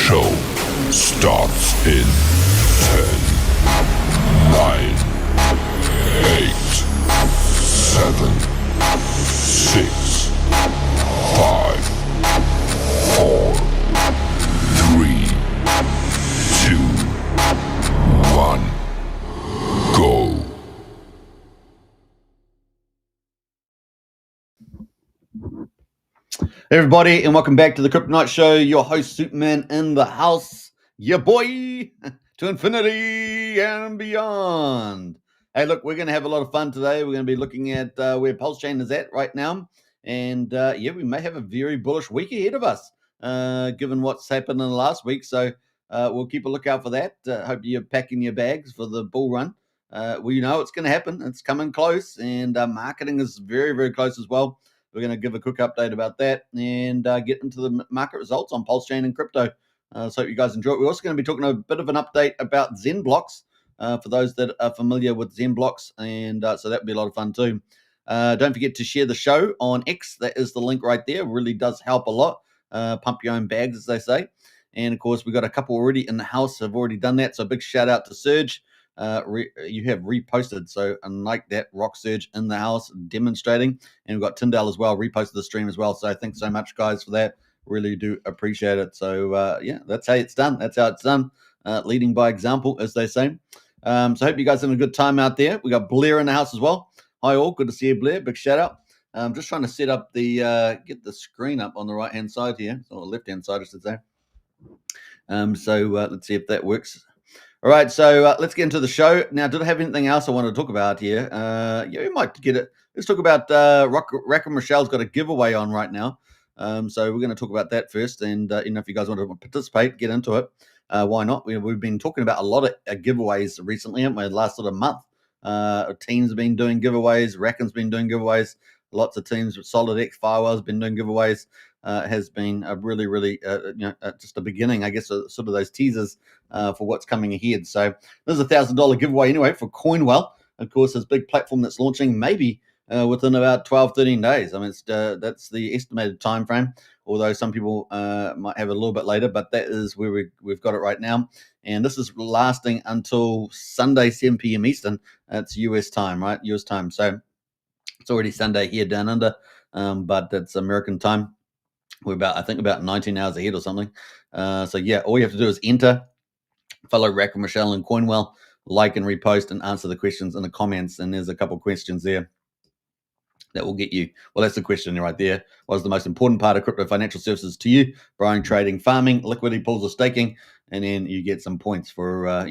show starts in 10, 9, 8, 7, 6, 5, 4, 3, 2, 1, go. Hey everybody, and welcome back to the Crypto Night Show. Your host, Superman, in the house. Your boy, to infinity and beyond. Hey, look, we're going to have a lot of fun today. We're going to be looking at where PulseChain is at right now. And yeah, we may have a very bullish week ahead of us, given what's happened in the last week. So we'll keep a lookout for that. Hope you're packing your bags for the bull run. Well, you know it's going to happen. It's coming close, and marketing is very, very close as well. We're going to give a quick update about that and get into the market results on PulseChain and crypto. So hope you guys enjoy it. We're also going to be talking a bit of an update about Zen blocks for those that are familiar with Zen blocks, and so that'll be a lot of fun too. Don't forget to share the show on X. That is the link right there. It really does help a lot. Pump your own bags, as they say. And of course, we've got a couple already in the house. I've already done that. So a big shout out to Serge. You have reposted, so unlike that, Rock Surge in the house demonstrating, and we've got Tyndale as well reposted the stream as well. So thanks so much, guys, for that. Really do appreciate it. So yeah, that's how it's done. That's how it's done. Leading by example, as they say. So I hope you guys are having a good time out there. We got Blair in the house as well. Hi all, good to see you, Blair. Big shout out. I'm just trying to set up the get the screen up on the right hand side here, or left hand side, I should say. So let's see if that works. All right, so let's get into the show. Now, did I have anything else I want to talk about here? Yeah, we might get it. Let's talk about Rack and Michelle's got a giveaway on right now. So we're going to talk about that first. And, if you guys want to participate, get into it. Why not? We've been talking about a lot of giveaways recently, haven't we? The last sort of month. Teams have been doing giveaways. Racken's been doing giveaways. Lots of teams with SolidX, Firewell's been doing giveaways. Has been a really, really, just a beginning, I guess, sort of those teasers for what's coming ahead. So there's $1,000 giveaway anyway for Coinwell. Of course, this big platform that's launching maybe within about 12, 13 days. I mean, that's the estimated time frame, although some people might have it a little bit later, but that is where we've got it right now. And this is lasting until Sunday, 7 p.m. Eastern. That's US time, right? US time. So it's already Sunday here down under, but it's American time. We're about 19 hours ahead or something. So yeah, all you have to do is enter, follow Rack and Michelle and Coinwell, like and repost, and answer the questions in the comments. And there's a couple of questions there that will get you. Well, that's the question right there. What is the most important part of crypto financial services to you? Borrowing, trading, farming, liquidity pools, or staking? And then you get some points for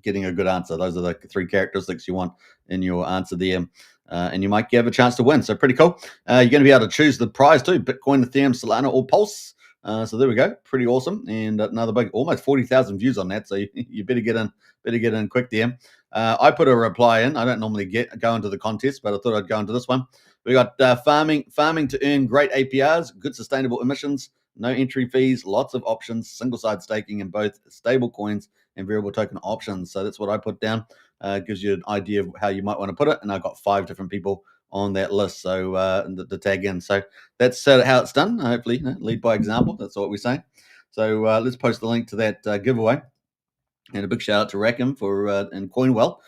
getting a good answer. Those are the three characteristics you want in your answer there. And you might have a chance to win. So pretty cool. You're going to be able to choose the prize too: Bitcoin, Ethereum, Solana, or Pulse. So there we go. Pretty awesome. And another big, almost 40,000 views on that. So you better get in quick there. I put a reply in. I don't normally go into the contest, but I thought I'd go into this one. We got farming to earn great APRs, good sustainable emissions, no entry fees, lots of options, single-side staking in both stable coins and variable token options. So that's what I put down. Gives you an idea of how you might want to put it. And I've got 5 different people on that list, so the tag in. So that's how it's done. Hopefully, lead by example. That's what we say. So let's post the link to that giveaway. And a big shout out to Rackham and Coinwell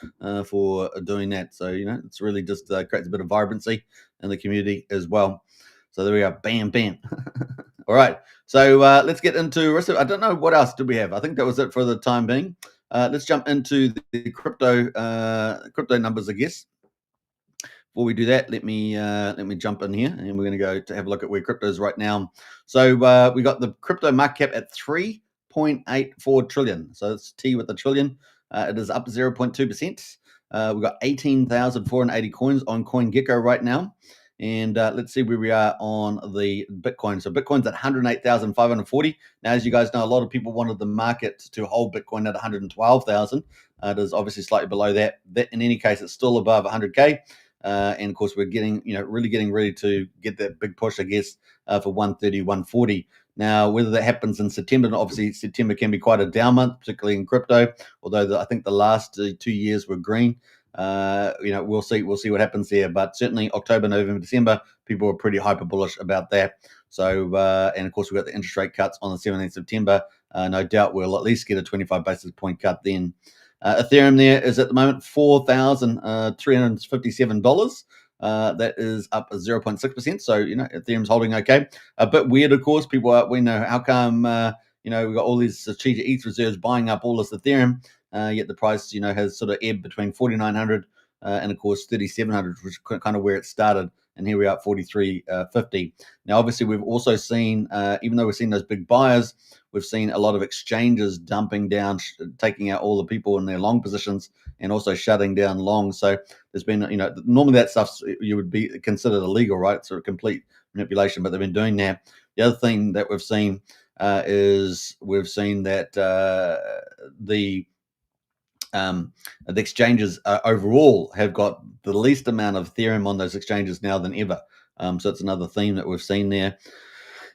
for doing that. So, it's really just creates a bit of vibrancy in the community as well. So there we go. Bam, bam. All right. So let's get into, I don't know what else did we have. I think that was it for the time being. Let's jump into the crypto numbers, I guess. Before we do that, let me jump in here, and we're going to go to have a look at where crypto is right now. So we got the crypto market cap at 3.84 trillion. So it's T with a trillion. It is up 0.2%. We've got 18,480 coins on CoinGecko right now. And let's see where we are on the Bitcoin. So Bitcoin's at 108,540. Now, as you guys know, a lot of people wanted the market to hold Bitcoin at 112,000. It is obviously slightly below that. In any case, it's still above 100K. And of course, we're getting, really getting ready to get that big push, I guess, for 130, 140. Now, whether that happens in September, obviously September can be quite a down month, particularly in crypto. Although I think the last 2 years were green. We'll see what happens there. But certainly October, November, December, people were pretty hyper bullish about that. So, and of course, we've got the interest rate cuts on the 17th of September. no doubt we'll at least get a 25 basis point cut then. Ethereum there is at the moment $4,357. That is up 0.6%. So, Ethereum's holding okay. A bit weird, of course. People are, how come, we've got all these strategic ETH reserves buying up all this Ethereum, yet the price, has sort of ebbed between 4,900 and, of course, 3,700, which is kind of where it started. And here we are at 43.50. Now, obviously, we've also seen, even though we've seen those big buyers, we've seen a lot of exchanges dumping down, taking out all the people in their long positions and also shutting down long. So there's been, normally that stuff you would be considered illegal, right? It's a complete manipulation, but they've been doing that. The other thing that we've seen is we've seen that the exchanges overall have got the least amount of Ethereum on those exchanges now than ever. So it's another theme that we've seen there.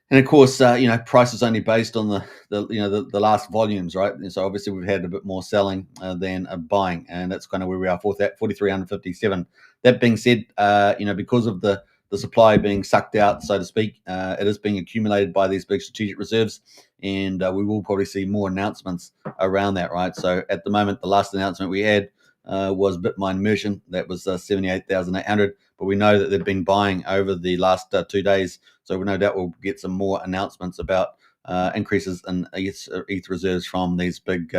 And of course, price is only based on the last volumes, right? And so obviously we've had a bit more selling than buying, and that's kind of where we are for that 4,357. That being said, because of the supply being sucked out, so to speak, it is being accumulated by these big strategic reserves, and we will probably see more announcements around that, right? So at the moment, the last announcement we had was Bitmine Merchant. That was 78,800, but we know that they've been buying over the last 2 days. So we no doubt we'll get some more announcements about increases in ETH reserves from these big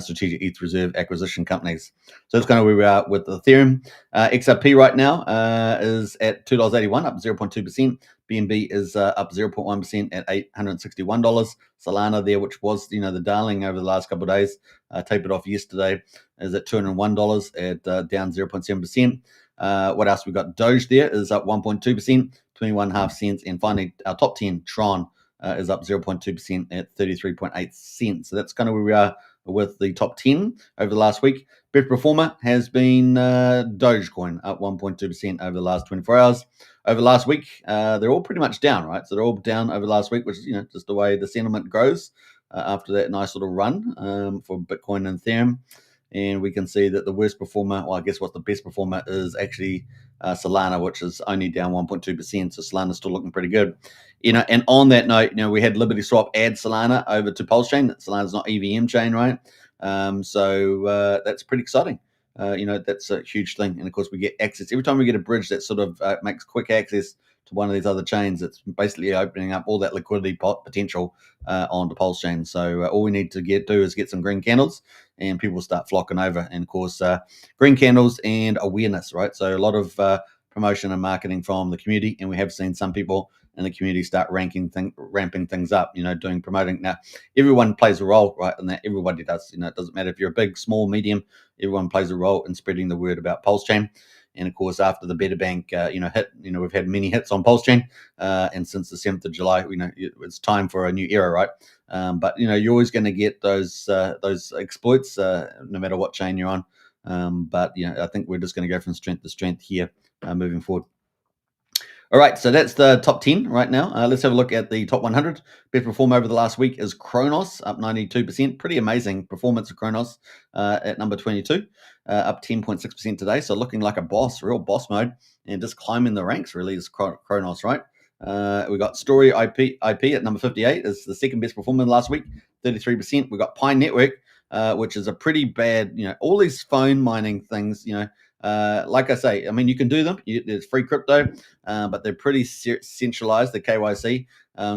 strategic ETH reserve acquisition companies. So that's kind of where we are with Ethereum. XRP right now is at $2.81, up 0.2%. BNB is up 0.1% at $861. Solana there, which was the darling over the last couple of days, tapered off yesterday, is at $201 at down 0.7%. What else? We got Doge there is up 1.2%, 21.5 cents, and finally our top 10 Tron is up 0.2% at 33.8 cents. So that's kind of where we are with the top 10 over the last week. Best performer has been Dogecoin, up 1.2% over the last 24 hours. Over the last week, they're all pretty much down, right? So they're all down over the last week, which is just the way the sentiment goes after that nice little run for Bitcoin and Ethereum. And we can see that the worst performer, well, I guess what the best performer is actually Solana, which is only down 1.2%. So Solana's still looking pretty good. And on that note, we had Liberty Swap add Solana over to PulseChain. Solana's not EVM chain, right? So that's pretty exciting. That's a huge thing. And of course, we get access. Every time we get a bridge that sort of makes quick access to one of these other chains, it's basically opening up all that liquidity potential onto PulseChain. So all we need to do is get some green candles, and people start flocking over. And of course, green candles and awareness, right? So a lot of promotion and marketing from the community, and we have seen some people in the community start ramping things up, doing promoting. Now, everyone plays a role, right? And that everybody does. It doesn't matter if you're a big, small, medium, everyone plays a role in spreading the word about PulseChain. And of course, after the Better Bank, hit, we've had many hits on PulseChain, and since the 7th of July, it's time for a new era, right? But you're always going to get those exploits, no matter what chain you're on. But I think we're just going to go from strength to strength here, moving forward. All right, so that's the top 10 right now. Let's have a look at the top 100. Best performer over the last week is Kronos, up 92%. Pretty amazing performance of Kronos at number 22, up 10.6% today. So looking like a boss, real boss mode, and just climbing the ranks really is Kronos, right? We got Story IP at number 58 is the second best performer last week, 33%. We got Pi Network, which is a pretty bad, all these phone mining things, like I say, you can do them. There's free crypto, but they're pretty centralized, the KYC.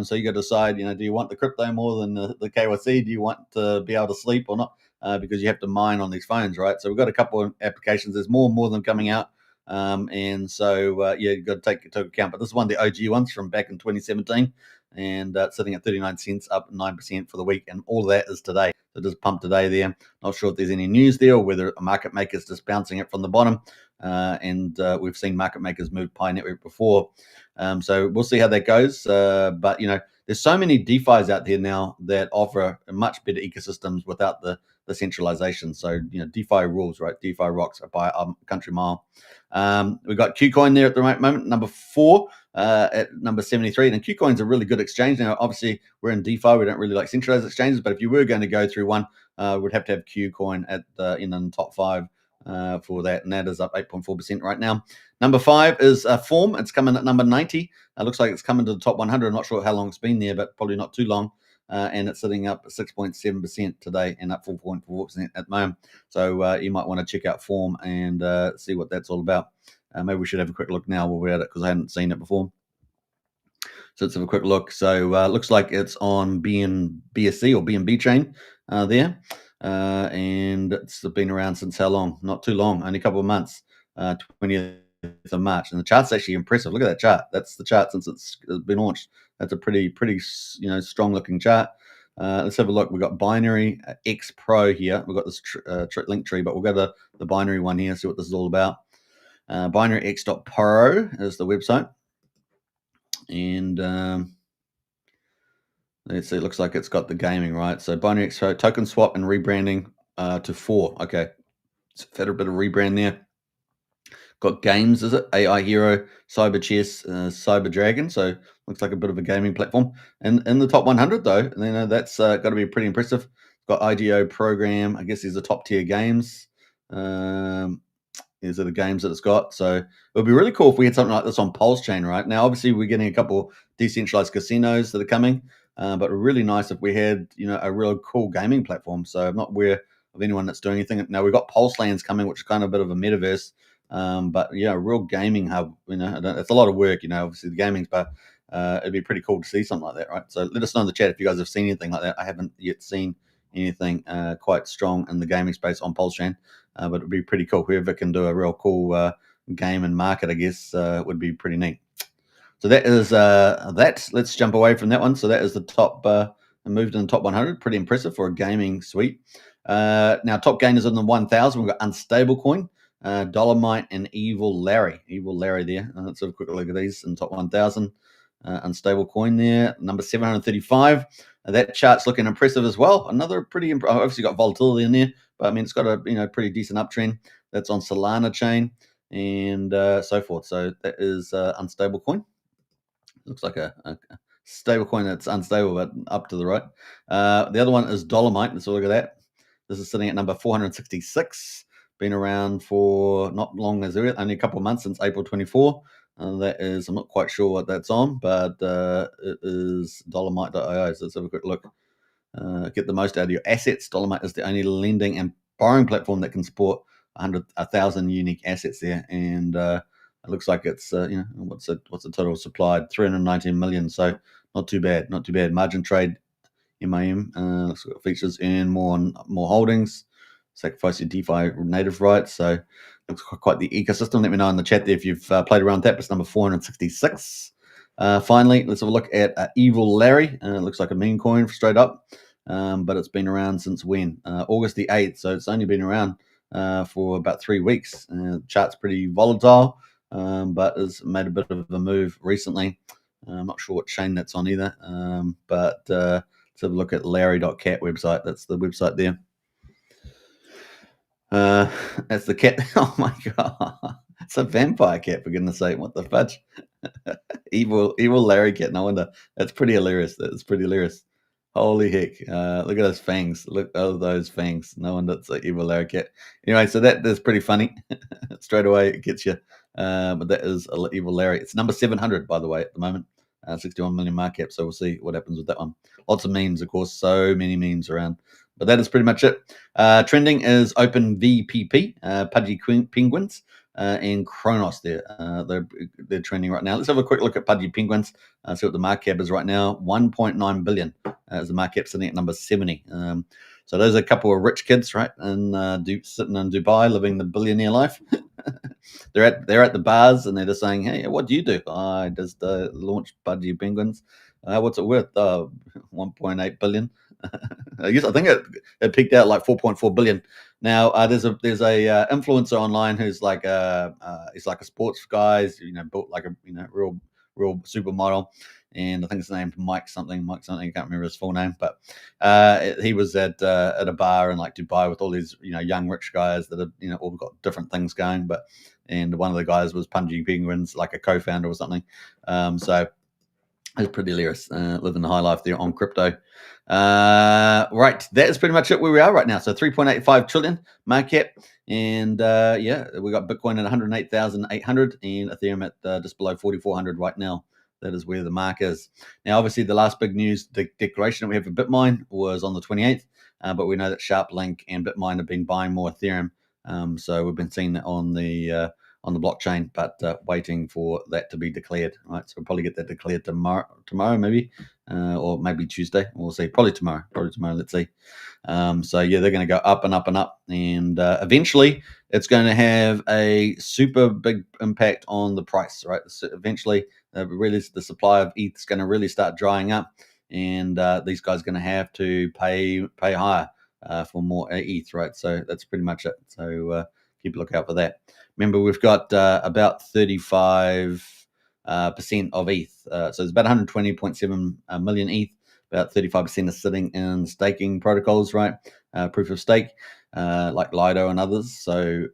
So you got to decide, do you want the crypto more than the KYC? Do you want to be able to sleep or not? Because you have to mine on these phones, right? So we've got a couple of applications. There's more of them coming out. And so, you've got to take into account. But this is one of the OG ones from back in 2017. And sitting at 39 cents, up 9% for the week. And all of that is today. So just pumped today there. Not sure if there's any news there or whether a market maker's just bouncing it from the bottom. And we've seen market makers move Pi Network before. So we'll see how that goes. But, there's so many DeFis out there now that offer much better ecosystems without the centralization. So, DeFi rules, right? DeFi rocks by a country mile. We've got KuCoin there at the right moment, number 4 at number 73. And KuCoin's a really good exchange. Now, obviously, we're in DeFi. We don't really like centralized exchanges. But if you were going to go through one, we'd have to have KuCoin in the top 5 for that. And that is up 8.4% right now. Number 5 is Form. It's coming at number 90. Looks like it's coming to the top 100. I'm not sure how long it's been there, but probably not too long. and it's sitting up 6.7% today and up 4.4% at the moment. So you might want to check out Form and see what that's all about. Maybe we should have a quick look now while we're at it, because I hadn't seen it before. So let's have a quick look. So looks like it's on BSC or BNB chain there. And it's been around since how long? Not too long, only a couple of months, 20th of March. And the chart's actually impressive. Look at that chart. That's the chart since it's been launched. That's a pretty strong looking chart. Let's have a look. We've got Binary X Pro here. We've got this link tree, but we'll go to the binary one here, see what this is all about. BinaryX.pro is the website. And let's see, it looks like it's got the gaming, right? So Binary X Pro, token swap and rebranding to 4. Okay. So a bit of rebrand there. Got games, is it? AI Hero, Cyber Chess, Cyber Dragon. So looks like a bit of a gaming platform. And in the top 100, though, that's got to be pretty impressive. Got IGO program. I guess these are top tier games. These are the games that it's got. So it would be really cool if we had something like this on PulseChain, right? Now, obviously, we're getting a couple decentralized casinos that are coming, but really nice if we had, a real cool gaming platform. So I'm not aware of anyone that's doing anything. Now, we've got PulseLands coming, which is kind of a bit of a metaverse, but a real gaming hub. It's a lot of work, obviously the gaming, but it'd be pretty cool to see something like that, right? So let us know in the chat if you guys have seen anything like that. I haven't yet seen anything quite strong in the gaming space on PulseChain, but it would be pretty cool. Whoever can do a real cool game and market, I guess, would be pretty neat. So that is that. Let's jump away from that one. So that is the top, moved in the top 100. Pretty impressive for a gaming suite. Now, top gainers in the 1,000. We've got Unstable Coin, Dolomite, and Evil Larry. Evil Larry there. Let's have a quick look at these in top 1,000. Unstable Coin there, number 735. That chart's looking impressive as well. Another pretty obviously got volatility in there, but I mean it's got a pretty decent uptrend. That's on Solana chain and so forth. So that is Unstable Coin. Looks like a stable coin that's unstable, but up to the right. The other one is Dolomite. Let's look at that. This is sitting at number 466. Been around for not long as only a couple of months, since April 24. That is, I'm not quite sure what that's on, but it is Dolomite.io. So let's have a quick look. Get the most out of your assets. Dolomite is the only lending and borrowing platform that can support 1,000 unique assets there, and it looks like it's what's the total supplied? 319 million. So not too bad. Margin trade, MIM. Looks like features earn more holdings. Sacrifice your DeFi native rights. So looks quite the ecosystem. Let me know in the chat there if you've played around with that. It's number 466. Finally, let's have a look at Evil Larry. It looks like a meme coin straight up, but it's been around since when? August the 8th. So it's only been around for about 3 weeks. Chart's pretty volatile, but has made a bit of a move recently. I'm not sure what chain that's on either, but let's have a look at Larry.cat website. That's the website there. That's the cat. Oh my god, it's a vampire cat, for goodness sake! What the fudge? evil Larry cat. No wonder. That's pretty hilarious. Holy heck! Look at those fangs. Look at those fangs. No wonder it's an evil Larry cat. Anyway, so that's pretty funny. Straight away it gets you. But that is Evil Larry. It's number 700, by the way, at the moment. 61 million market cap. So we'll see what happens with that one. Lots of memes, of course. So many memes around. But that is pretty much it. Trending is OpenVPP, Pudgy Penguins, and Kronos there. They're trending right now. Let's have a quick look at Pudgy Penguins. See what the market cap is right now. 1.9 billion is the market cap, sitting at number 70. So those are a couple of rich kids, right? And sitting in Dubai, living the billionaire life. They're at the bars and they're just saying, "Hey, what do you do?" I just launched Pudgy Penguins. What's it worth? 1.8 billion. I think it peaked out like 4.4 billion. Now there's a influencer online who's like he's like a sports guy. He's, built like a real supermodel, and I think his name's Mike something. I can't remember his full name, but he was at a bar in like Dubai with all these young rich guys that have all got different things going. And one of the guys was Pudgy Penguins, like a co-founder or something. So it's pretty hilarious, living the high life there on crypto. Right, that is pretty much it where we are right now. So 3.85 trillion market cap, and we got Bitcoin at 108,800 and Ethereum at just below 4,400 right now. That is where the mark is. Now, obviously, the last big news, the declaration that we have for Bitmine was on the 28th, but we know that SharpLink and Bitmine have been buying more Ethereum. So we've been seeing that on the blockchain, but waiting for that to be declared. Right, so we'll probably get that declared tomorrow maybe, or maybe Tuesday. We'll see. Probably tomorrow. Let's see. So yeah, they're going to go up and up and up, and eventually it's going to have a super big impact on the price. Right, so eventually, really, the supply of ETH is going to really start drying up, and these guys are going to have to pay higher for more ETH. Right, so that's pretty much it. So keep a lookout for that. Remember, we've got about 35% of ETH. So it's about 120.7 million ETH. About 35% is sitting in staking protocols, right? Proof of stake, like Lido and others. So,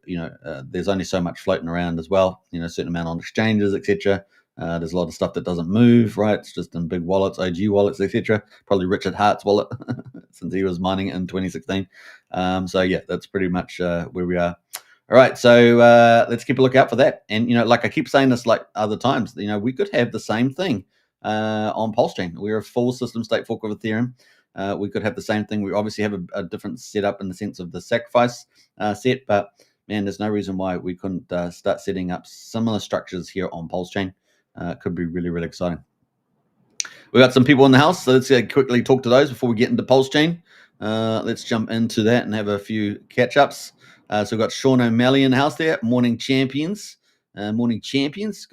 there's only so much floating around as well. A certain amount on exchanges, etc. There's a lot of stuff that doesn't move, right? It's just in big wallets, OG wallets, etc. Probably Richard Hart's wallet, since he was mining it in 2016. So yeah, that's pretty much where we are. All right, so let's keep a lookout for that. And like I keep saying this, like other times, we could have the same thing on PulseChain. We're a full system state fork of Ethereum. We could have the same thing. We obviously have a different setup in the sense of the sacrifice set, but man, there's no reason why we couldn't start setting up similar structures here on PulseChain. It could be really, really exciting. We got some people in the house, so let's quickly talk to those before we get into PulseChain. Let's jump into that and have a few catch-ups. So we've got Sean O'Malley in the house there. Morning champions. Good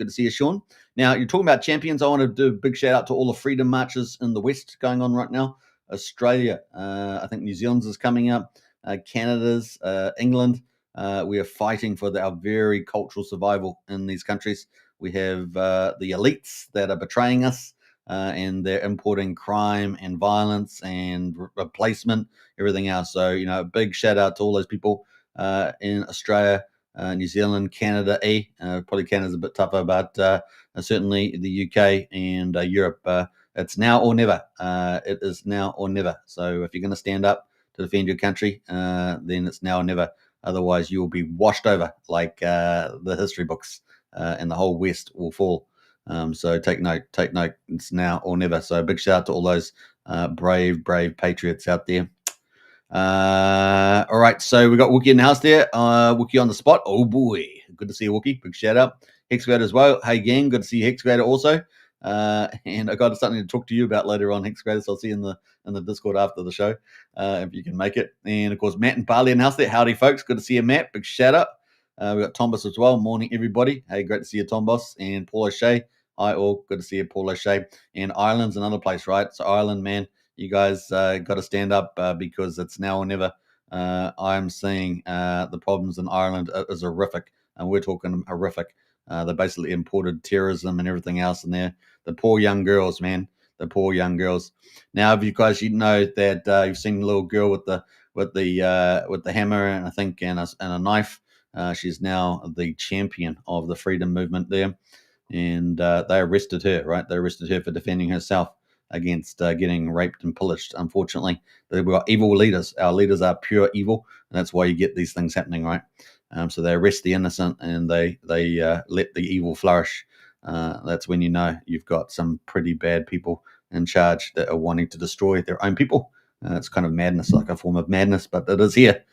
to see you, Sean. Now, you're talking about champions. I want to do a big shout out to all the freedom marches in the West going on right now. Australia, I think New Zealand's is coming up. Canada's, England. We are fighting for our very cultural survival in these countries. We have the elites that are betraying us, and they're importing crime and violence and replacement, everything else. So, a big shout out to all those people in Australia, New Zealand, Canada, probably Canada's a bit tougher, but certainly the UK and Europe. It's now or never. It is now or never. So if you're going to stand up to defend your country, then it's now or never. Otherwise, you will be washed over like the history books, and the whole West will fall. So take note. It's now or never. So a big shout out to all those brave patriots out there. All right, so we got Wookie in the house there. Wookie on the spot. Oh boy, good to see you, Wookie. Big shout out. Hexgrader as well. Hey gang, good to see you, Hexgrader also. And I got something to talk to you about later on, Hexgrader. So I'll see you in the Discord after the show, if you can make it. And of course, Matt and Barley in the house there. Howdy, folks. Good to see you, Matt. Big shout out. We got Tombos as well. Morning, everybody. Hey, great to see you, Tombos and Paul O'Shea. Hi, all. Good to see you, Paul O'Shea. And Ireland's another place, right? So Ireland, man. You guys got to stand up because it's now or never. I'm seeing the problems in Ireland is horrific, and we're talking horrific. They basically imported terrorism and everything else in there. The poor young girls, man. The poor young girls. Now, if you guys know that you've seen a little girl with the hammer and I think and a knife. She's now the champion of the freedom movement there, and they arrested her. Right, they arrested her for defending herself against getting raped and pillaged. Unfortunately, we've got evil leaders. Our leaders are pure evil, and that's why you get these things happening, right? So they arrest the innocent and they let the evil flourish. That's when you know you've got some pretty bad people in charge that are wanting to destroy their own people. It's kind of madness, like a form of madness, but it is here.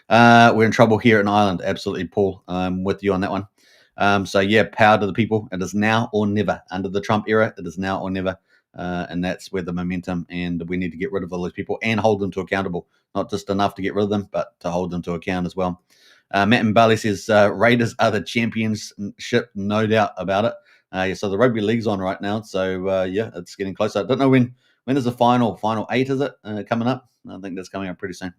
We're in trouble here in Ireland. Absolutely, Paul. I'm with you on that one. So yeah, power to the people. It is now or never. Under the Trump era, it is now or never. And that's where the momentum, and we need to get rid of all those people and hold them to accountable. Not just enough to get rid of them, but to hold them to account as well. Matt and Bali says Raiders are the championship, no doubt about it. Yeah, so the rugby league's on right now, so yeah, it's getting closer. I don't know when is the final 8, is it coming up? I think that's coming up pretty soon.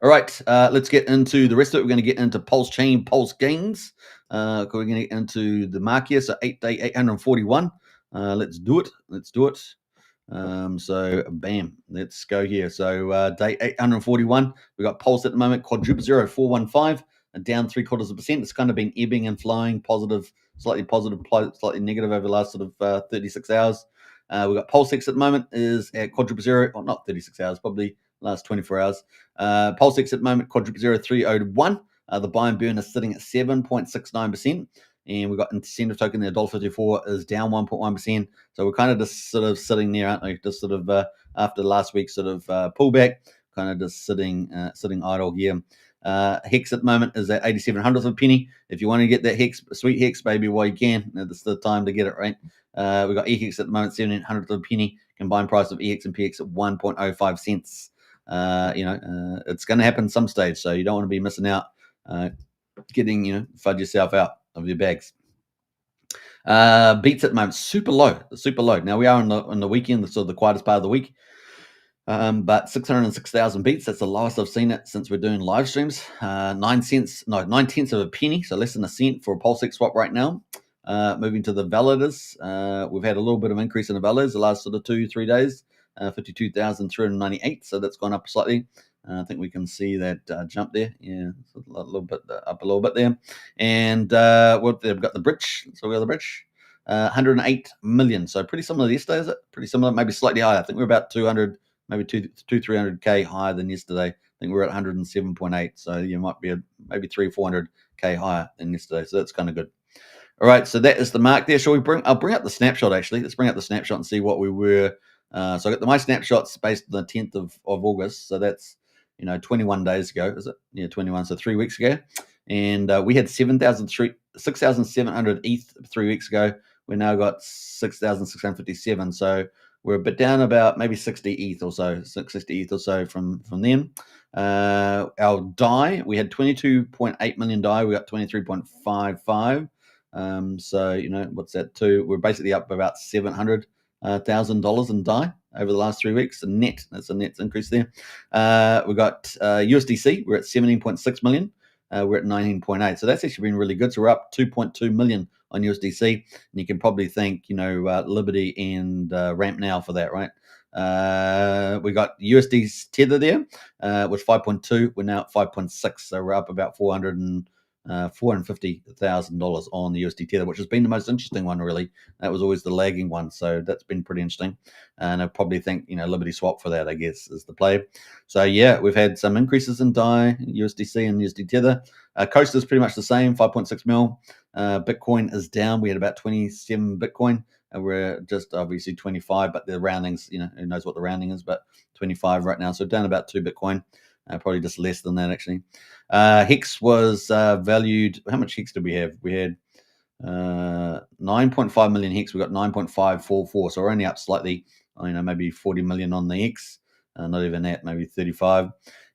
All right, let's get into the rest of it. We're going to get into PulseChain, Pulse gains. We're going to get into the mark here, so day 841. Let's do it. So bam, let's go here. So day 841, we got Pulse at the moment, quadruple 0415, down 0.75%. It's kind of been ebbing and flowing, slightly positive, slightly negative over the last sort of 36 hours. We got PulseX at the moment is at quadruple 0, or not 36 hours, probably last 24 hours. PulseX at the moment, quadruple 0301. The buy and burn is sitting at 7.69%. and we've got incentive token there, $1.54 is down 1.1%. So we're kind of just sort of sitting there, aren't we? Just sort of after last week's sort of pullback, kind of just sitting idle here. Hex at the moment is at 87 hundredths of a penny. If you want to get that hex, sweet hex, baby, while you can, this is the time to get it, right? We've got EHEX at the moment, 17 hundredths of a penny. Combined price of EX and PX at 1.05 cents. It's going to happen some stage, so you don't want to be missing out, getting, fudge yourself out of your bags. Beats at the moment, super low. Now we are on the weekend, sort of the quietest part of the week. But 606,000 beats, that's the lowest I've seen it since we're doing live streams. 9 tenths of a penny, so less than a cent for a PulseChain swap right now. Moving to the validators, we've had a little bit of increase in the validators the last sort of 2-3 days, 52,398, so that's gone up slightly. I think we can see that jump there. Yeah, a little bit up a little bit there. And they've got the bridge. So we got the bridge. 108 million. So pretty similar to yesterday, is it? Pretty similar, maybe slightly higher. I think we're about 200, maybe 300K higher than yesterday. I think we're at 107.8. So you might be maybe 300-400K higher than yesterday. So that's kind of good. All right, so that is the mark there. I'll bring up the snapshot, actually. Let's bring up the snapshot and see what we were. So I got my snapshots based on the 10th of August. So that's, 21 days ago, is it? Yeah, 21, so 3 weeks ago. And we had 6,700 ETH 3 weeks ago. We now got 6,657. So we're a bit down about maybe 60 ETH or so, 60 ETH or so from then. Our DAI, we had 22.8 million DAI. We got 23.55. So, what's that to? We're basically up about $700,000 in DAI over the last 3 weeks. That's a net increase there. We got USDC. We're at 17.6 million. We're at 19.8. So that's actually been really good. So we're up 2.2 million on USDC. And you can probably thank, Liberty and Ramp Now for that, right? We got USD Tether there, was 5.2. We're now at 5.6. So we're up about $450,000 on the USD Tether, which has been the most interesting one, really. That was always the lagging one, so that's been pretty interesting. And I probably think, Liberty Swap for that, I guess, is the play. So yeah, we've had some increases in DAI, USDC, and USD Tether. Coast is pretty much the same, 5.6 mil. Bitcoin is down. We had about 27 Bitcoin. We're just obviously 25, but the roundings, who knows what the rounding is, but 25 right now. So down about 2 Bitcoin. Probably just less than that, actually. Hex was valued. How much Hex did we have? We had 9.5 million Hex. We got 9.544. So we're only up slightly, maybe 40 million on the Hex. Not even that, maybe 35.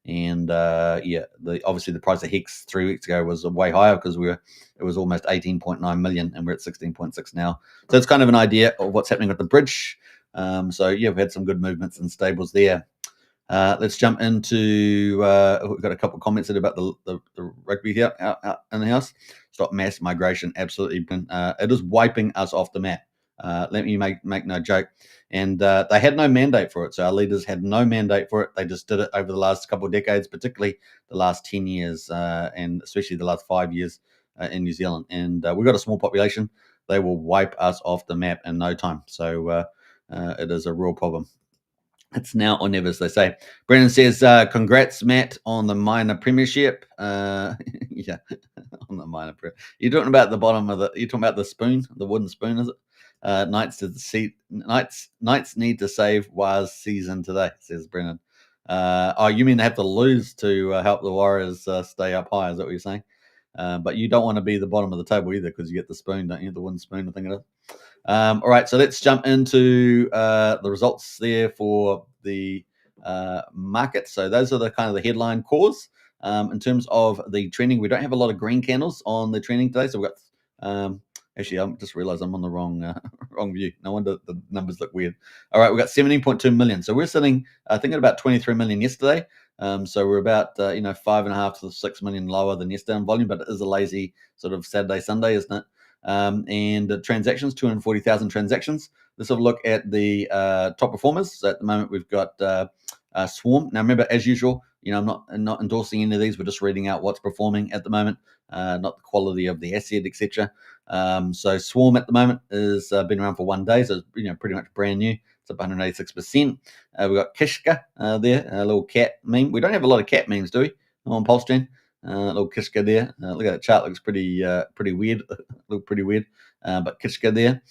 And obviously the price of Hex 3 weeks ago was way higher because it was almost 18.9 million, and we're at 16.6 now. So it's kind of an idea of what's happening with the bridge. We've had some good movements and stables there. Let's jump into. We've got a couple of comments about the rugby here out in the house. Stop mass migration. Absolutely, it is wiping us off the map. Let me make no joke. And they had no mandate for it. So our leaders had no mandate for it. They just did it over the last couple of decades, particularly the last 10 years, and especially the last 5 years in New Zealand. And we've got a small population. They will wipe us off the map in no time. So it is a real problem. It's now or never, as they say. Brennan says, congrats, Matt, on the minor premiership. Yeah, on the minor premiership. You're talking about the bottom of you're talking about the spoon, the wooden spoon, is it? Knights need to save Waz season today, says Brennan. You mean they have to lose to help the Warriors stay up high, is that what you're saying? But you don't want to be the bottom of the table either, because you get the spoon, don't you? The wooden spoon, I think it is. All right, so let's jump into the results there for the market. So those are the kind of the headline cores. In terms of the trending, we don't have a lot of green candles on the trending today. So we've got actually, I just realized I'm on the wrong view. No wonder the numbers look weird. All right, we've got 17.2 million. So we're sitting, I think, at about 23 million yesterday. So we're about 5.5 to 6 million lower than yesterday on volume, but it is a lazy sort of Saturday, Sunday, isn't it? And the transactions, 240,000 transactions. Let's have a look at the top performers. So at the moment, we've got Swarm. Now, remember, as usual, I'm not endorsing any of these. We're just reading out what's performing at the moment, not the quality of the asset, etc. So Swarm at the moment has been around for 1 day, so it's pretty much brand new. It's up 186%. We've got Kishka there, a little cat meme. We don't have a lot of cat memes, do we, on PulseChain? little Kishka there. Look at that chart; looks pretty weird. Look pretty weird. But Kishka there,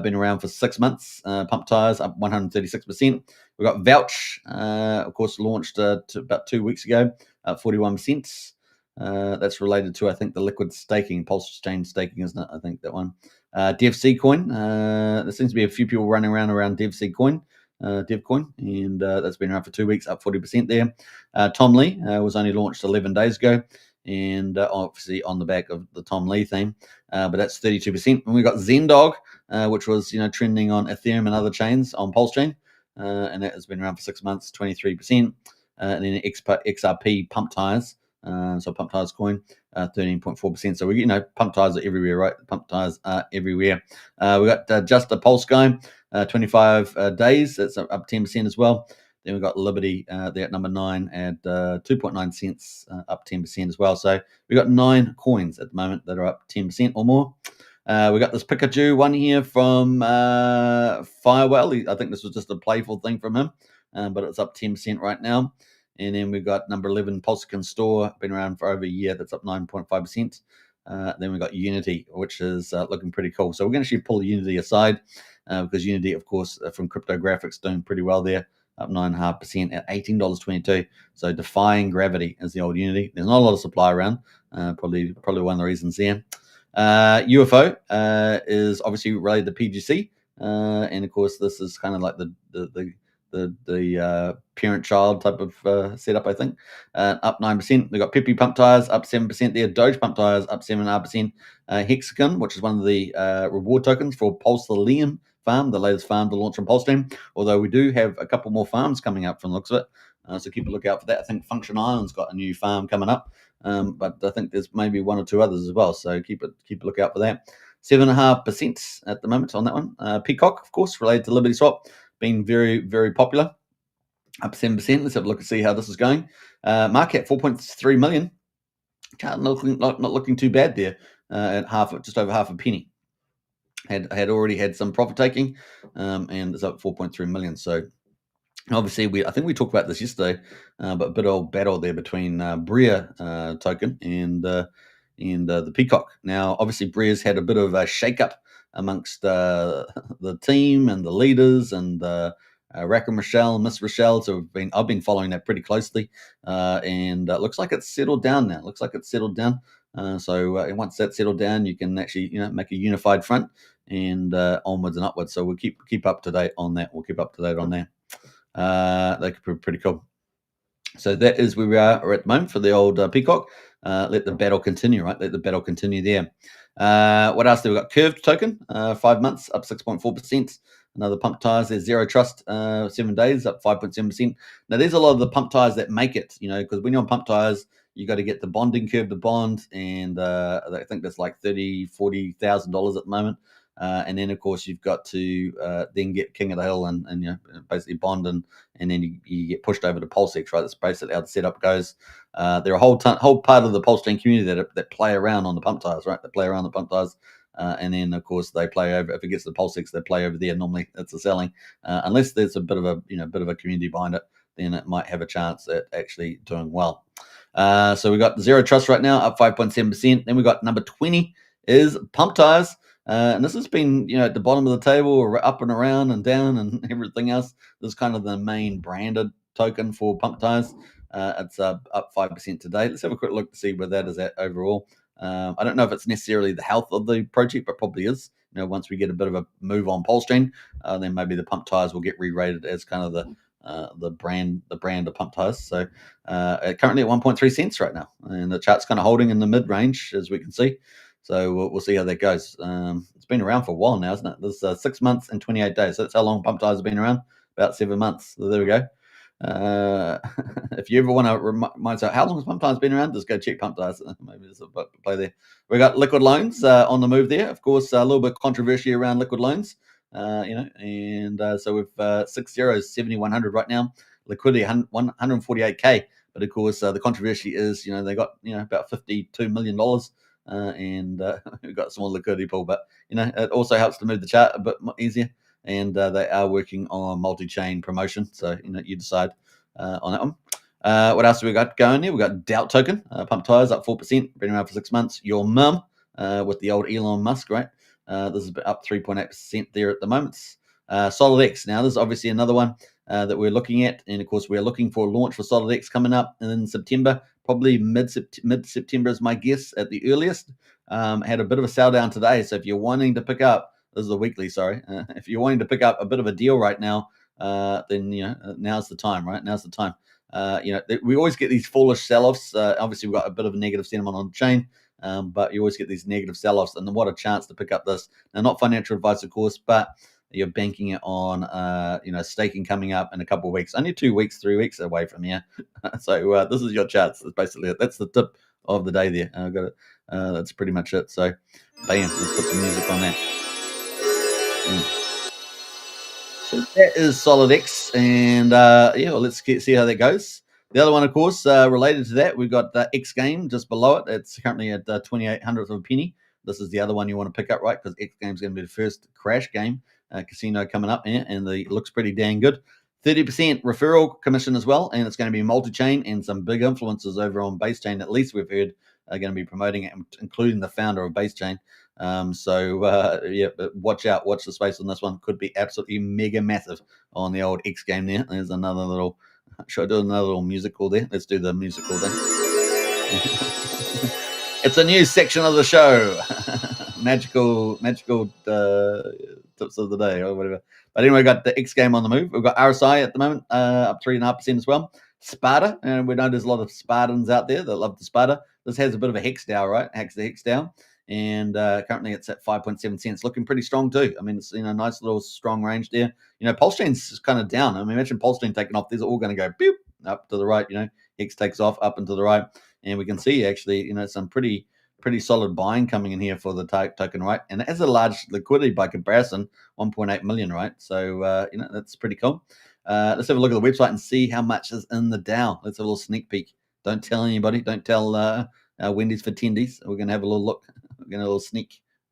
been around for 6 months. Pump tires up 136%. We've got Vouch, of course, launched about 2 weeks ago, up 41%. That's related to, I think, the liquid staking, PulseChain staking, isn't it? I think that one. DevC coin. There seems to be a few people running around DevC coin, DevCoin, and that's been around for 2 weeks, up 40% there. Tom Lee was only launched 11 days ago, and obviously on the back of the Tom Lee theme, but that's 32%. And we got Zendog, which was trending on Ethereum and other chains on PulseChain, and that has been around for 6 months, 23%. And then XRP pump tires. So pump tires coin, 13.4%. So we, pump tires are everywhere, right? Pump tires are everywhere. We got just a Pulse guy, 25 days. That's up 10% as well. Then we've got Liberty there at number 9 at 2.9 cents, up 10% as well. So we've got 9 coins at the moment that are up 10% or more. We got this Pikachu one here from Firewell. I think this was just a playful thing from him, but it's up 10% right now. And then we've got number 11, PulseChain Store, been around for over a year. That's up 9.5%. Then we've got Unity, which is looking pretty cool. So we're going to actually pull Unity aside because Unity, of course, from Cryptographics, doing pretty well there, up 9.5% at $18.22. So defying gravity is the old Unity. There's not a lot of supply around. Probably one of the reasons there. UFO is obviously related to PGC, and of course, this is kind of like the parent-child type of setup, I think. Up 9%. We've got Pepe pump tires up 7% there. Doge pump tires up 7.5%. Hexagon, which is one of the reward tokens for Pulsalium farm, the latest farm to launch on PulseChain. Although we do have a couple more farms coming up from the looks of it. So keep a lookout for that. I think Function Island's got a new farm coming up. But I think there's maybe 1 or 2 others as well. So keep a lookout for that. 7.5% at the moment on that one. Peacock, of course, related to Liberty Swap, been very, very popular, up 7%. Let's have a look and see how this is going. Market 4.3 million. Not looking too bad there. At just over half a penny. Had already had some profit taking, and it's up 4.3 million. So obviously, I think we talked about this yesterday, but a bit of battle there between Bria token and the Peacock. Now, obviously, Bria's had a bit of a shake-up amongst the team and the leaders and Racker Michelle and Miss Rochelle. So I've been following that pretty closely, and it looks like it's settled down now. So once that's settled down, you can actually make a unified front and onwards and upwards. So we'll keep up to date on that. They could be pretty cool. So that is where we are at the moment for the old Peacock. Let the battle continue, right? Let the battle continue there. What else? We've got Curved token, 5 months, up 6.4%. Another pump tires. There's Zero Trust, 7 days, up 5.7%. Now, there's a lot of the pump tires that make it, because when you're on pump tires, you got to get the bonding curve to bond, and I think that's like $30,000-$40,000 at the moment. And then, of course, you've got to then get King of the Hill and basically bond, and then you get pushed over to PulseX, right? That's basically how the setup goes. There are a whole part of the PulseChain community that play around on the pump tires, right? They play around the pump tires. And then, of course, they play over. If it gets to PulseX, they play over there. Normally, it's the selling, unless there's a bit of a community behind it. Then it might have a chance at actually doing well. So we got Zero Trust right now, up 5.7%. Then we got number 20 is pump tires, and this has been at the bottom of the table, or up and around and down and everything else. This is kind of the main branded token for pump tires. It's up 5% today. Let's have a quick look to see where that is at overall. I don't know if it's necessarily the health of the project, but probably is. Once we get a bit of a move on PulseChain, then maybe the pump tires will get re-rated as kind of the brand of pump tires. So currently at 1.3 cents right now, and the chart's kind of holding in the mid range, as we can see. So we'll see how that goes. It's been around for a while now, isn't it? This is 6 months and 28 days. So that's how long pump tires have been around. About 7 months. So there we go. If you ever want to remind yourself how long has pump tires been around, just go check pump tires. Maybe there's a play there. We got liquid loans on the move there. Of course, a little bit of controversy around liquid loans. And so we've 6 zeros, 7,100 right now. Liquidity 148K. But of course, the controversy is they got about $52 million. And we've got a small liquidity pool, but it also helps to move the chart a bit easier. And they are working on multi-chain promotion, so you decide on that one. What else have we got going here? We got Doubt token, pump tires up 4%, been around for 6 months. Your mum, with the old Elon Musk, right? This is up 3.8% there at the moment. Solid X. Now, this is obviously another one that we're looking at, and of course, we're looking for a launch for Solid X coming up in September, probably mid September is my guess at the earliest. Had a bit of a sell down today, so if you're wanting to pick up, this is a weekly, sorry. If you're wanting to pick up a bit of a deal right now, then now's the time, right? Now's the time. We always get these foolish sell-offs. Obviously, we've got a bit of a negative sentiment on the chain, but you always get these negative sell-offs, and what a chance to pick up this. Now, not financial advice, of course, but you're banking it on, staking coming up in a couple of weeks. Only 2 weeks, 3 weeks away from here. So this is your chance. That's basically it. That's the tip of the day there. I've got it. That's pretty much it. So, bam, let's put some music on that. So that is Solid X, and let's see how that goes. The other one, of course, related to that, we've got the X game just below it. It's currently at 2800th of a penny. This is the other one you want to pick up, right? Because X game is going to be the first crash game casino coming up here, and it looks pretty dang good. 30% referral commission as well, and it's going to be multi-chain, and some big influencers over on BaseChain, at least we've heard, are going to be promoting it, including the founder of BaseChain. But watch out, watch the space on this one. Could be absolutely mega massive on the old X game there. There's another little, should I do another little musical there? Let's do the musical thing. It's a new section of the show. magical tips of the day or whatever. But anyway, we got the X game on the move. We've got RSI at the moment, up 3.5% as well. Sparta, and we know there's a lot of Spartans out there that love the Sparta. This has a bit of a hex down, right? Hacks the hex down. And currently it's at 5.7 cents, looking pretty strong too. I mean, it's nice little strong range there. PulseChain's kind of down. I mean, imagine PulseChain taking off. These are all going to go boop up to the right. Hex takes off up and to the right, and we can see actually some pretty solid buying coming in here for the token, right? And it has a large liquidity by comparison, 1.8 million, right? So that's pretty cool. Let's have a look at the website and see how much is in the DAO. Let's have a little sneak peek. Don't tell anybody. Don't tell Wendy's for tendies. We're going to have a little look. We're going to a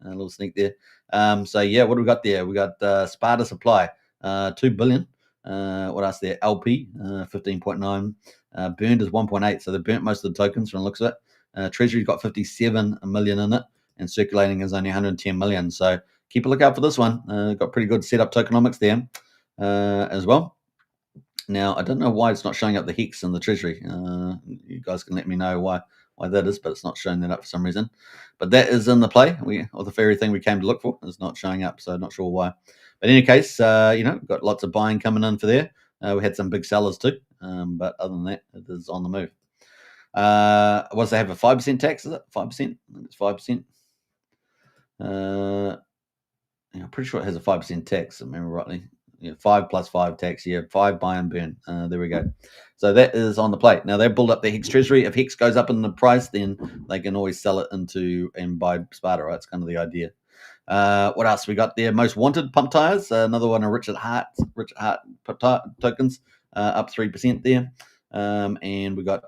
little sneak there. What do we got there? We got Sparta supply, 2 billion. What else there? LP, 15.9. Burned is 1.8. So they burnt most of the tokens from the looks of it. Treasury's got 57 million in it, and circulating is only 110 million. So keep a lookout for this one. Got pretty good setup tokenomics there as well. Now, I don't know why it's not showing up the hex in the treasury. You guys can let me know why that is, but it's not showing that up for some reason. But that is in the play, or the very thing we came to look for is not showing up, so not sure why. But in any case, got lots of buying coming in for there. We had some big sellers too, but other than that, it is on the move. Was they have a 5% tax? Is it 5%? I think it's 5%. I'm pretty sure it has a 5% tax, if I remember rightly. 5 plus 5 tax, 5 buy and burn. There we go. So that is on the plate. Now they build up the Hex treasury. If Hex goes up in the price, then they can always sell it into and buy Sparta, right? It's kind of the idea. What else we got there? Most wanted pump tires. Another one of Richard Hart tokens, up 3% there. And we got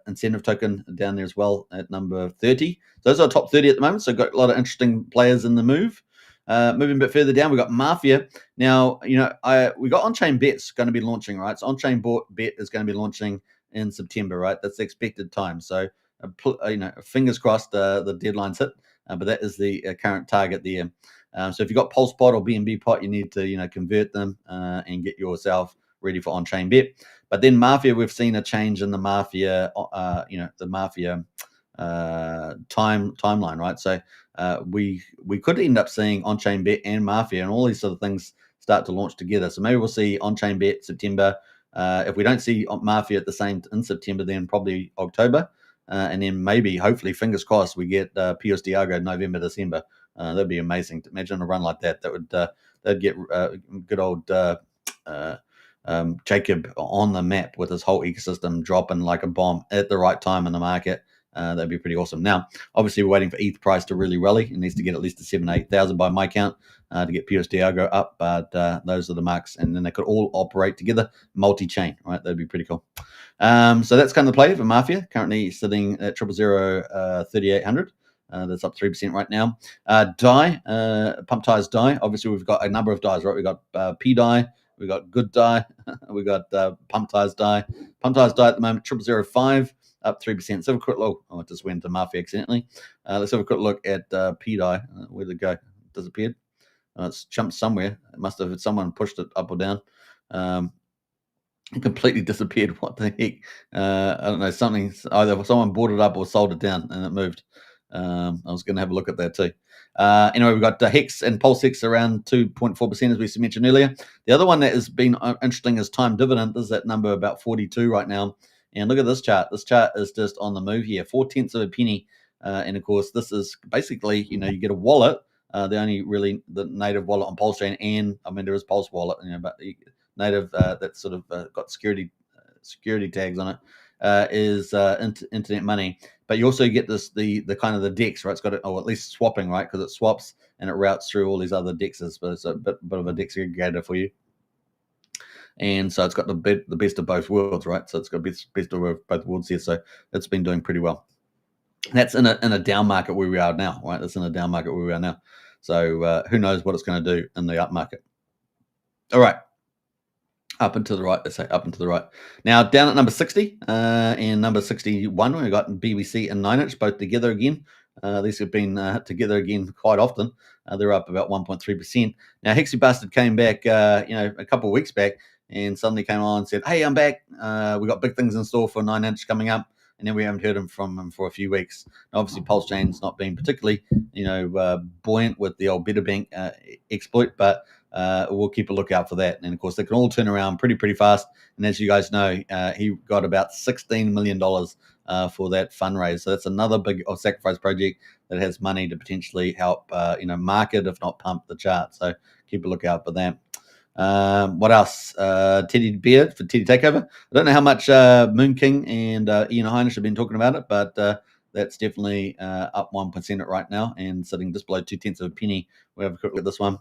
incentive token down there as well at number 30. So those are top 30 at the moment. So got a lot of interesting players in the move. Moving a bit further down, we got Mafia. Now, we got on-chain bets going to be launching, right? So on-chain bet is going to be launching in September, right? That's the expected time. So, fingers crossed the deadline's hit, but that is the current target there. So if you've got Pulse Pot or BNB Pot, you need to, convert them and get yourself ready for on-chain bet. But then Mafia, we've seen a change in the Mafia, the Mafia timeline, right? So we could end up seeing on-chain bet and Mafia and all these sort of things start to launch together. So maybe we'll see on-chain bet September. If we don't see Mafia at the same in September, then probably October, and then maybe, hopefully, fingers crossed, we get PUSD ALGO November, December. That'd be amazing. Imagine a run like that. That would that'd get good old Jacob on the map with his whole ecosystem dropping like a bomb at the right time in the market. That'd be pretty awesome. Now, obviously, we're waiting for ETH price to really rally. It needs to get at least to 7,000-8,000 by my count to get PUSD ALGO up. But those are the marks, and then they could all operate together, multi-chain, right? That'd be pretty cool. So that's kind of the play for Mafia. Currently sitting at 3,800. That's up 3% right now. DAI, pump tires DAI. Obviously, we've got a number of DAIs, right? We've got P DAI. We got good die. We got pump tires die. Pump tires die at the moment, 0005, up 3%. Let's have a quick look. Oh, it just went to Murphy accidentally. Let's have a quick look at P die. Where did it go? Disappeared. It's jumped somewhere. It must have, someone pushed it up or down. It completely disappeared. What the heck? I don't know. Something, either someone bought it up or sold it down and it moved. I was going to have a look at that too. Anyway, we've got Hex and Pulse Hex around 2.4%, as we mentioned earlier. The other one that has been interesting is time dividend. Is that number about 42 right now? And look at this chart. This chart is just on the move here, 0.4 of a penny. And of course, this is basically, you get a wallet. The only really the native wallet on PulseChain, and I mean there is Pulse wallet, but native that sort of got security tags on it is internet money. But you also get this the kind of the DEX, right? It's got or at least swapping, right? Because it swaps and it routes through all these other DEXs, but it's a bit of a DEX aggregator for you. And so it's got the best of both worlds, right? So it's got best of both worlds here. So it's been doing pretty well. That's in a down market where we are now, right? That's in a down market where we are now. So who knows what it's going to do in the up market. All right. Up and to the right, let's say up and to the right. Now down at number 60 and number 61, we've got BBC and 9inch both together again. These have been together again quite often. They're up about 1.3%. Now Hexy Bastard came back, a couple of weeks back, and suddenly came on and said, "Hey, I'm back. We got big things in store for 9inch coming up." And then we haven't heard from him for a few weeks. Now, obviously, PulseChain's not been particularly, buoyant with the old Better Bank exploit, but we'll keep a lookout for that. And of course, they can all turn around pretty fast. And as you guys know, he got about $16 million for that fundraise. So that's another big sacrifice project that has money to potentially help, market, if not pump the chart. So keep a lookout for that. What else? Teddy Beard for Teddy Takeover. I don't know how much Moon King and Ian Heinisch have been talking about it, but that's definitely up 1% right now and sitting just below 0.2 of a penny. We have a quick look at this one.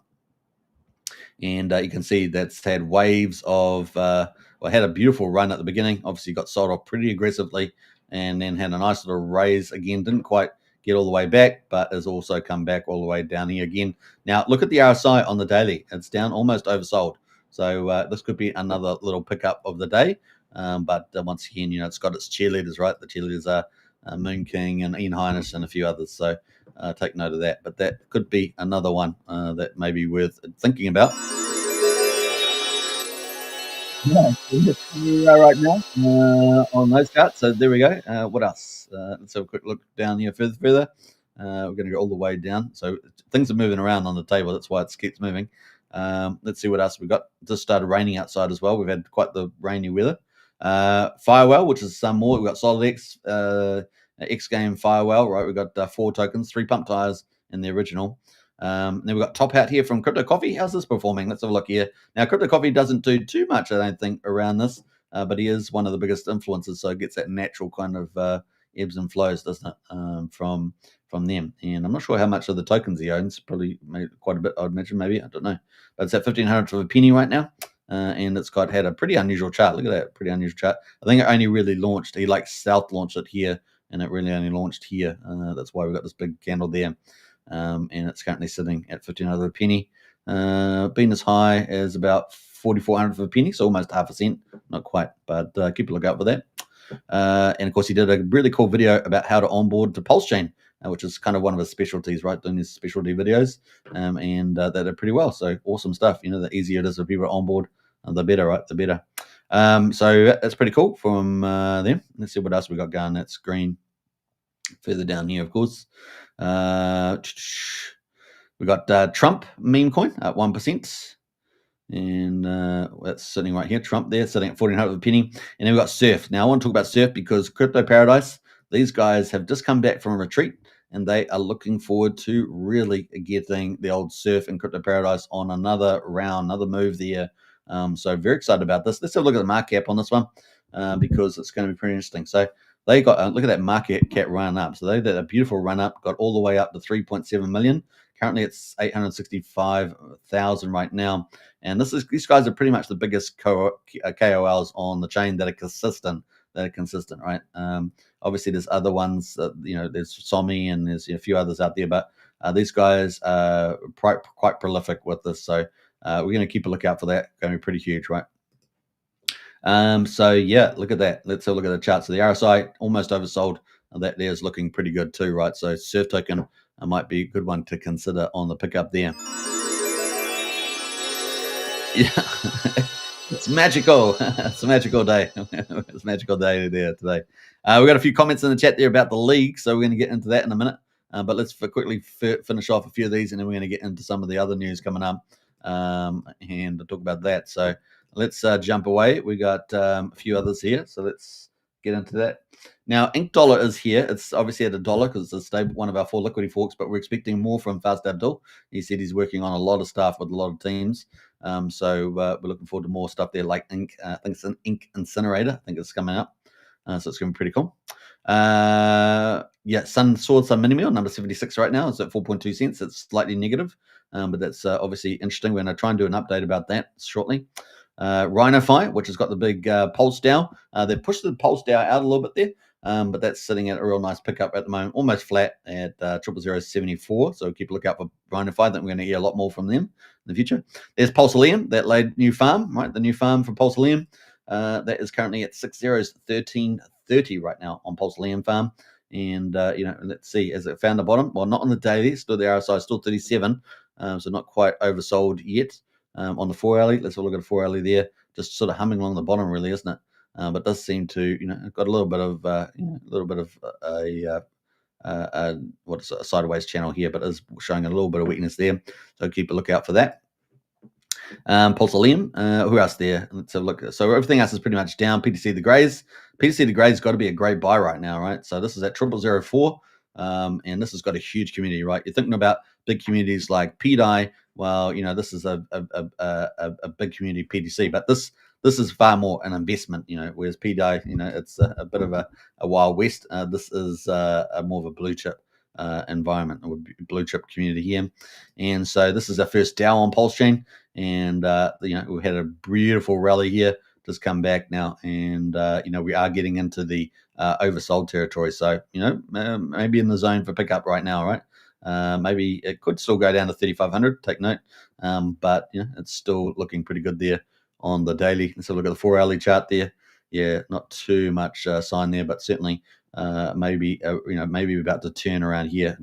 And you can see that's had waves of, had a beautiful run at the beginning. Obviously got sold off pretty aggressively and then had a nice little raise again. Didn't quite get all the way back, but has also come back all the way down here again. Now, look at the RSI on the daily. It's down, almost oversold. So this could be another little pickup of the day. But once again, it's got its cheerleaders, right? The cheerleaders are Moon King and Ian Heinisch and a few others. So take note of that. But that could be another one that may be worth thinking about. Yeah, right now on those charts. So there we go. What else? Let's have a quick look down here further. We're going to go all the way down. So things are moving around on the table. That's why it keeps moving. Let's see what else we've got. Just started raining outside as well. We've had quite the rainy weather. Firewell, which is some more. We've got Solid X, X Game Firewell, right? We've got 4 tokens, 3 pump tires in the original. Then we've got Top Hat here from Crypto Coffee. How's this performing? Let's have a look here. Now, Crypto Coffee doesn't do too much, I don't think, around this, but he is one of the biggest influencers, so it gets that natural kind of ebbs and flows, doesn't it, from them. And I'm not sure how much of the tokens he owns. Probably quite a bit, I'd imagine, maybe. I don't know. But it's at 1,500 of a penny right now, and it's had a pretty unusual chart. Look at that, pretty unusual chart. I think it only really launched. He stealth launched it here, and it really only launched here. That's why we've got this big candle there. And it's currently sitting at 1,500 a penny. Been as high as about 4,400 for a penny, so almost half a cent. Not quite, but keep a look out for that. And of course, he did a really cool video about how to onboard to PulseChain, which is kind of one of his specialties, right? Doing these specialty videos, and that are pretty well. So awesome stuff. The easier it is for people to onboard, the better, right? The better. So that's pretty cool from them. Let's see what else we got going. That's green. Further down here, of course. We got Trump meme coin at 1%. And that's sitting right here. Trump there, sitting at 1,400 of a penny. And then we've got Surf. Now, I want to talk about Surf because Crypto Paradise, these guys have just come back from a retreat and they are looking forward to really getting the old Surf and Crypto Paradise on another round, another move there. So very excited about this. Let's have a look at the market cap on this one because it's going to be pretty interesting. So they got, look at that market cap run up. So they did a beautiful run up, got all the way up to 3.7 million. Currently, it's 865,000 right now. And these guys are pretty much the biggest KOLs on the chain that are consistent. Right? Obviously, there's other ones. There's Somi and there's a few others out there, but these guys are quite prolific with this. So we're going to keep a lookout for that. Going to be pretty huge, right? So yeah, look at that. Let's have a look at the charts. So the RSI almost oversold. That there is looking pretty good too, right? So surf token might be a good one to consider on the pickup there. Yeah, it's magical. It's a magical day. It's a magical day there today. We got a few comments in the chat there about the league, so we're going to get into that in a minute. But let's quickly finish off a few of these, and then we're going to get into some of the other news coming up and talk about that. So let's jump away. We got a few others here, so let's get into that. Now, Ink Dollar is here. It's obviously at $1 because it's a stable, one of our 4 liquidity forks, but we're expecting more from Fast Abdul. He said he's working on a lot of stuff with a lot of teams. So we're looking forward to more stuff there, like Ink. I think it's an Ink Incinerator. I think it's coming up. So it's going to be pretty cool. Yeah, Sun Mini Meal, number 76 right now. It's at 4.2 cents. It's slightly negative, but that's obviously interesting. We're going to try and do an update about that shortly. RhinoFi, which has got the big pulse DAO. They pushed the pulse DAO out a little bit there, but that's sitting at a real nice pickup at the moment, almost flat at 00074. So keep a lookout for RhinoFi. I think we're going to hear a lot more from them in the future. There's PulseChain, that laid new farm, right? The new farm from PulseChain. That is currently at 6 zeros, 13.30 right now on PulseChain farm. And, let's see, as it found the bottom, well, not on the daily, still the RSI, still 37, so not quite oversold yet. On the 4 hourly, let's have a look at the 4 hourly there, just sort of humming along the bottom, really, isn't it? But does seem to, got a little bit of a sideways channel here, but is showing a little bit of weakness there. So keep a lookout for that. PulseChain, who else there? Let's have a look. So everything else is pretty much down. PTC the Greys. PTC the Greys got to be a great buy right now, right? So this is at 0004. And this has got a huge community, right? You're thinking about big communities like PDI. Well, this is a big community PTC, but this is far more an investment, whereas PDI, it's a bit of a Wild West. This is more of a blue chip environment, or blue chip community here. And so this is our first DAO on PulseChain. And, we had a beautiful rally here, just come back now. And, we are getting into the oversold territory. So, maybe in the zone for pickup right now, right? Maybe it could still go down to 3,500, take note. But, it's still looking pretty good there on the daily. Let's have a look at the 4 hourly chart there. Yeah, not too much sign there, but certainly maybe we're about to turn around here.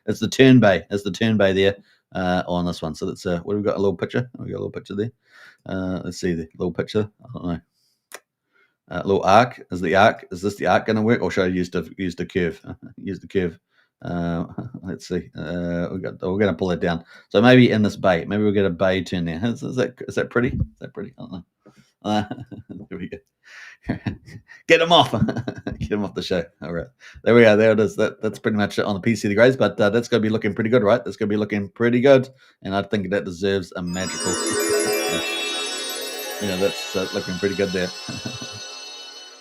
It's the turn bay. It's the turn bay there on this one. So that's what have we got? A little picture. We got a little picture there. Let's see the little picture. I don't know. Little arc. Is this the arc going to work, or should I use the curve? Use the curve. Let's see. We're going to pull it down. So maybe in this bay. Maybe we'll get a bay turn there. Is that pretty? Is that pretty? I don't know. There we go. Get him off. Get him off the show. All right. There we are. There it is. That's pretty much it on the PC the Greys, but that's going to be looking pretty good, right? That's going to be looking pretty good, and I think that deserves a magical. That's looking pretty good there.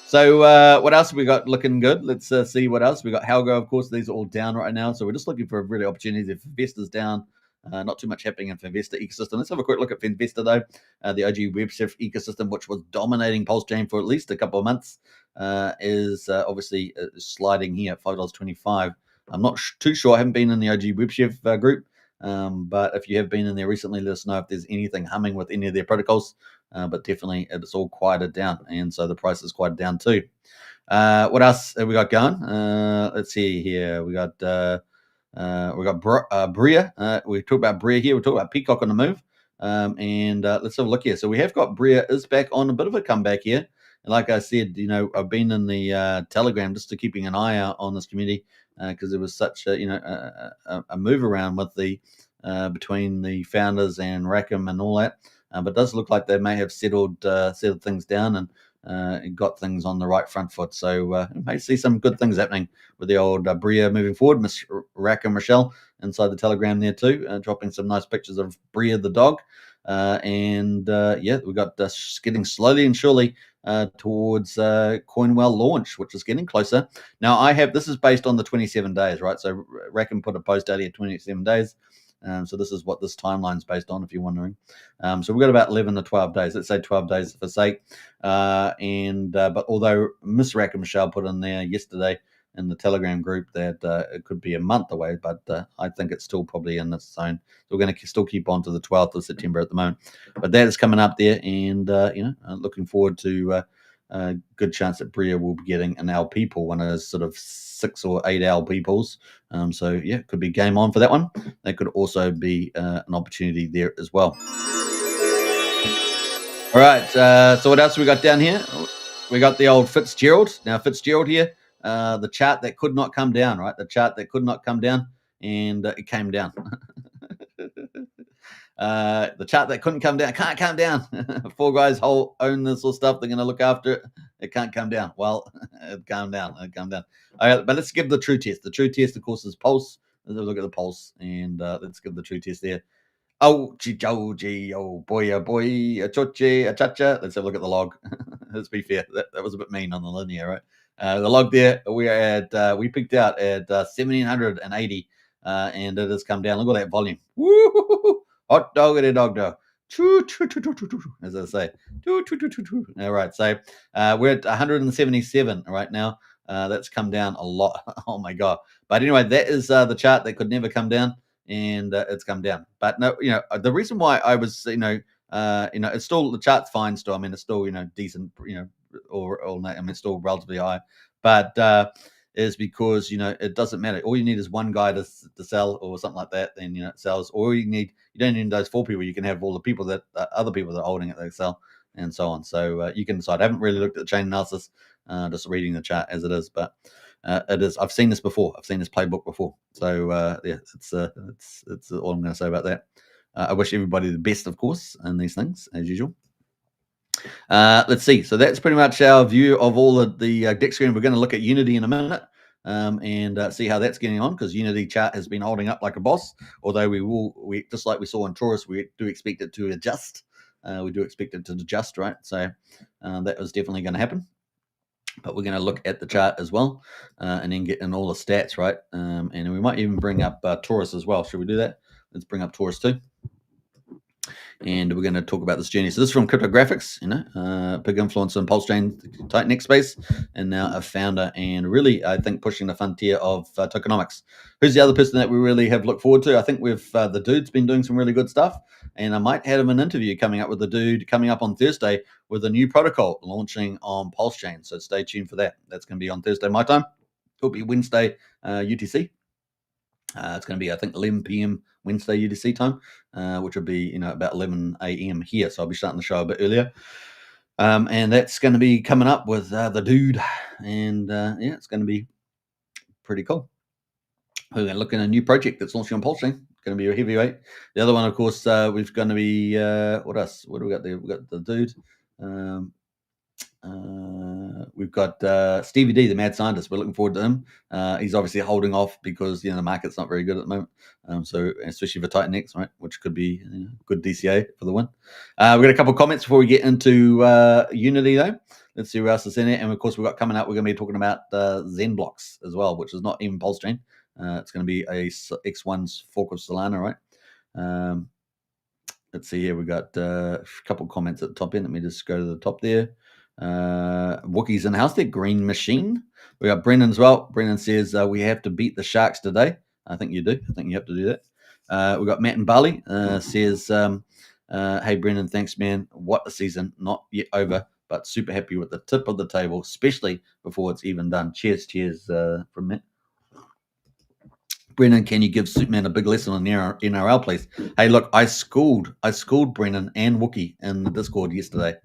So what else have we got looking good? Let's see what else. We got ALGO, of course. These are all down right now, so we're just looking for really opportunities. If investors down, not too much happening in Investor ecosystem. Let's have a quick look at Investor, though. The OG WebShift ecosystem, which was dominating PulseChain for at least a couple of months, is obviously sliding here at $5.25. I'm not too sure. I haven't been in the OG WebShift group, but if you have been in there recently, let us know if there's anything humming with any of their protocols. But definitely it's all quieted down, and so the price is quieted down too. What else have we got going? Let's see here. We got Bria. We talked about Bria here. We talked about Peacock on the move. And let's have a look here. So we have got Bria is back on a bit of a comeback here. And like I said, I've been in the Telegram just to keeping an eye out on this community because there was such a move around with the between the founders and Rackham and all that. But it does look like they may have settled things down and got things on the right front foot. So we may see some good things happening with the old Bria moving forward. Miss Rackham Michelle inside the Telegram there too, dropping some nice pictures of Bria the dog. We got getting slowly and surely towards Coinwell launch, which is getting closer. Now this is based on the 27 days, right? So Rackham put a post out here 27 days. So this is what this timeline is based on, if you're wondering. So we've got about 11 to 12 days. Let's say 12 days for sake. But although Miss Rackham Michelle put in there yesterday in the Telegram group that it could be a month away, but I think it's still probably in this zone. So we're going to still keep on to the 12th of September at the moment. But that is coming up there, and looking forward to a good chance that Bria will be getting an LP pool, one of those sort of 6 or 8 LP pools. So yeah, it could be game on for that one. That could also be an opportunity there as well. All right, so what else we got down here? We got the old Fitzgerald. Now Fitzgerald here, the chart that could not come down, right? The chart that could not come down, and it came down. The chart that couldn't come down can't come down. Four guys own this sort of stuff. They're going to look after it. It can't come down. Well, it calmed down. It calmed down. All right, but let's give the true test. The true test, of course, is pulse. Let's look at the pulse, and let's give the true test there. Oh, gee, oh boy, a choche, a cha-cha. Let's have a look at the log. Let's be fair. That was a bit mean on the linear, right? The log there, we peaked out at 1780, and it has come down. Look at that volume. Woo! Hot dog at a dog dog. Choo, choo, choo, choo, choo, choo, as I say. Choo, choo, choo, choo, choo. All right, so we're at 177 right now. That's come down a lot. Oh my god! But anyway, that is the chart that could never come down, and it's come down. But no, the reason why I was, it's still, the chart's fine still. I mean, it's still decent, or I mean, it's still relatively high, but is because it doesn't matter. All you need is one guy to sell or something like that, then it sells. Or you don't need those 4 people. You can have all the people that other people that are holding it, they sell, and so on. So you can decide. I haven't really looked at the chain analysis, just reading the chart as it is, but it is. I've seen this before. I've seen this playbook before. So yeah, it's all I'm going to say about that. I wish everybody the best, of course, in these things as usual. Let's see. So that's pretty much our view of all of the deck screen. We're going to look at Unity in a minute and see how that's getting on, because Unity chart has been holding up like a boss. Although we just like we saw in Taurus, we do expect it to adjust. We do expect it to adjust, right? So that was definitely going to happen. But we're going to look at the chart as well, and then get in all the stats, right? And we might even bring up Taurus as well. Should we do that? Let's bring up Taurus too. And we're going to talk about this journey. So this is from Cryptographics, big influence in PulseChain, Titan space, and now a founder, and really, I think, pushing the frontier of tokenomics. Who's the other person that we really have looked forward to? I think we've the dude's been doing some really good stuff, and I might have an interview coming up with the dude coming up on Thursday with a new protocol launching on PulseChain. So stay tuned for that. That's going to be on Thursday my time. It'll be Wednesday UTC. It's going to be, I think, 11 p.m. Wednesday UTC time, which will be, about 11 a.m. here. So I'll be starting the show a bit earlier. And that's going to be coming up with the dude. And yeah, it's going to be pretty cool. We're going to look at a new project that's launching on PulseChain. It's going to be a heavyweight. The other one, of course, we've going to be, what else? What do we got there? We've got the dude. We've got Stevie D, the mad scientist. We're looking forward to him. He's obviously holding off because the market's not very good at the moment. So especially for Titan X, right, which could be good DCA for the win. We've got a couple of comments before we get into Unity, though. Let's see who else is in it. And of course, we've got coming up, we're going to be talking about Zen blocks as well, which is not even PulseChain. It's going to be a X1's fork of Solana, right? Let's see here. We got a couple of comments at the top end. Let me just go to the top there. Wookiees in the house there. Green Machine. We got Brendan as well. Brendan says we have to beat the Sharks today. I think you do. I think you have to do that. We got Matt in Bali. Says, hey Brendan, thanks man. What a season. Not yet over, but super happy with the tip of the table, especially before it's even done. Cheers from Matt. Brendan, can you give Superman a big lesson on NRL, please? Hey, look, I schooled Brendan and Wookie in the Discord yesterday.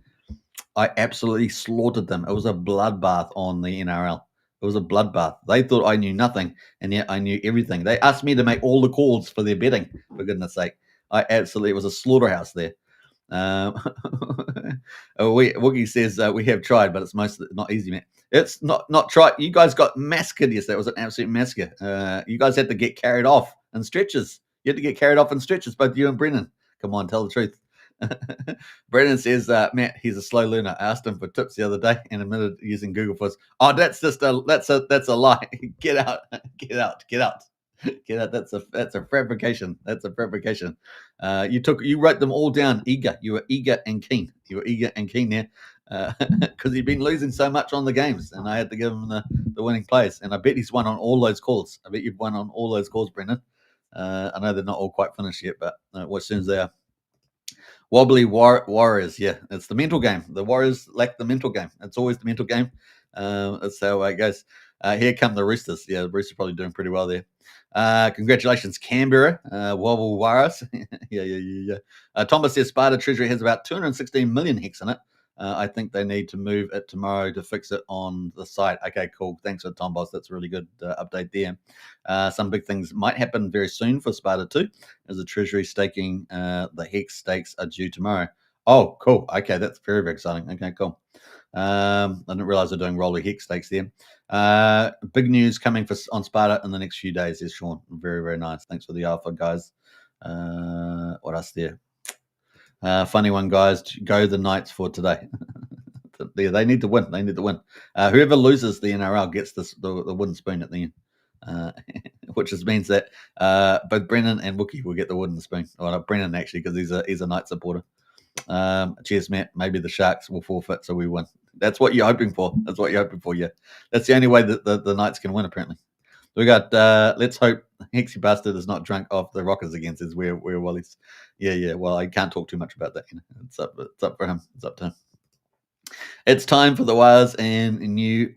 I absolutely slaughtered them. It was a bloodbath on the NRL. It was a bloodbath. They thought I knew nothing, and yet I knew everything. They asked me to make all the calls for their betting, for goodness sake. It was a slaughterhouse there. Woogie says we have tried, but it's mostly not easy, man. It's not tried. You guys got massacred yesterday. It was an absolute massacre. You guys had to get carried off in stretchers. You had to get carried off in stretchers, both you and Brendan. Come on, tell the truth. Brendan says, Matt, he's a slow learner. I asked him for tips the other day and admitted using Google Forms. Oh, that's a lie. Get out. That's a fabrication. That's a fabrication. You wrote them all down eager. You were eager and keen. You were eager and keen there because he'd been losing so much on the games, and I had to give him the winning plays. And I bet he's won on all those calls. I bet you've won on all those calls, Brendan. I know they're not all quite finished yet, but as soon as they are. Wobbly Warriors, yeah, it's the mental game. The Warriors lack the mental game. It's always the mental game. That's how it goes. Here come the Roosters. Yeah, the Roosters probably doing pretty well there. Congratulations, Canberra. Wobble Warriors. yeah. Thomas says Sparta Treasury has about 216 million hex in it. I think they need to move it tomorrow to fix it on the site. Okay, cool. Thanks for Tom Boss. That's a really good update there. Some big things might happen very soon for Sparta too, as the Treasury staking, the hex stakes are due tomorrow. Oh, cool. Okay, that's very, very exciting. Okay, cool. I didn't realize they're doing roller hex stakes there. Big news coming on Sparta in the next few days. There's Sean. Very, very nice. Thanks for the alpha, guys. What else there? Funny one, guys. Go the Knights for today. They need to win. They need to win. Whoever loses the NRL gets the wooden spoon at the end, which just means that both Brennan and Wookie will get the wooden spoon. Well, not Brennan actually, because he's a Knight supporter. Cheers, Matt. Maybe the Sharks will forfeit, so we win. That's what you're hoping for. That's what you're hoping for. Yeah, that's the only way that the Knights can win. Apparently, we got. Let's hope Hexy Bastard is not drunk off the Rockers again. Says where Wally's. Yeah. Well, I can't talk too much about that. It's up for him. It's up to him. It's time for the wires and new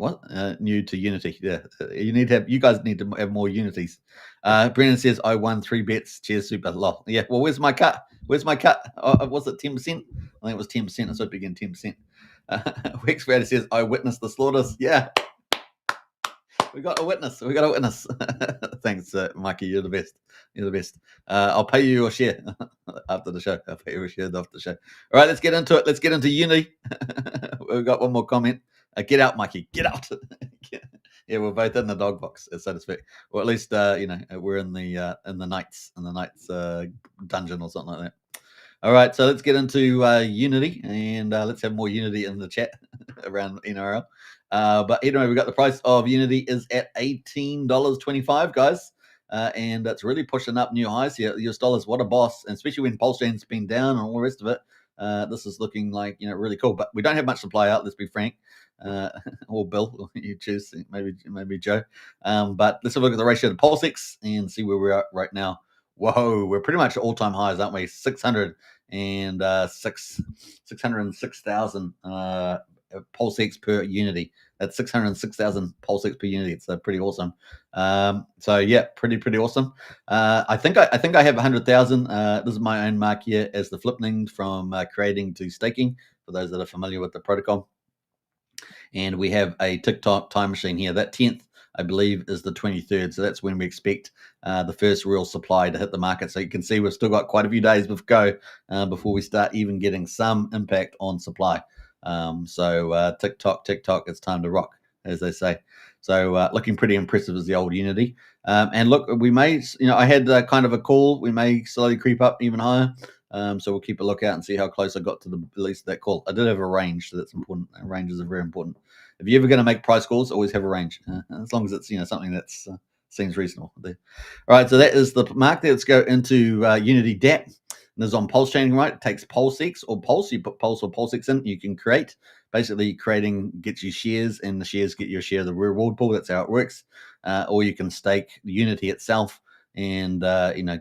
to Unity. Yeah, you guys need to have more Unities. Brennan says I won 3 bets. Cheers, super lol. Yeah. Well, where's my cut? Where's my cut? Was it 10%? I think it was 10%. I was hoping again 10%. Wex Creator says I witnessed the slaughters. Yeah. We got a witness. Thanks, Mikey. You're the best. I'll pay you your share after the show. I'll pay you a share after the show. All right, let's get into it. Let's get into Unity. We've got one more comment. Get out, Mikey. Get out. Yeah, we're both in the dog box, so to speak. Or at least, we're in the Knights dungeon or something like that. All right, so let's get into Unity, and let's have more Unity in the chat around NRL. But anyway, we got the price of Unity is at $18.25, guys, and that's really pushing up new highs here. US dollars, what a boss, and especially when PulseChain's been down and all the rest of it. This is looking like really cool, but we don't have much supply out. Let's be frank. Or Bill, you choose, maybe Joe. But let's have a look at the ratio to PulseX and see where we're at right now. Whoa, we're pretty much at all-time highs, aren't we? 606,000 PulseX per Unity. That's 606,000 PulseX per Unity. It's pretty awesome. So yeah, pretty awesome. I think I have 100,000. This is my own mark here as the flipning from creating to staking. For those that are familiar with the protocol, and we have a TikTok time machine here. That 10th, I believe, is the 23rd. So that's when we expect the first real supply to hit the market. So you can see we've still got quite a few days with go before we start even getting some impact on supply. So TikTok, it's time to rock, as they say. So looking pretty impressive as the old Unity. And look, we may, I had kind of a call. We may slowly creep up even higher. So we'll keep a lookout and see how close I got to the release of that call. I did have a range, so that's important. Ranges are very important. If you're ever going to make price calls, always have a range, as long as it's something that's seems reasonable. There. All right, so that is the mark there. Let's go into Unity DApp. And this is on PulseChain, right? It takes PulseX or Pulse. You put Pulse or PulseX in. You can create. Basically, creating gets you shares, and the shares get your share of the reward pool. That's how it works. Or you can stake the Unity itself and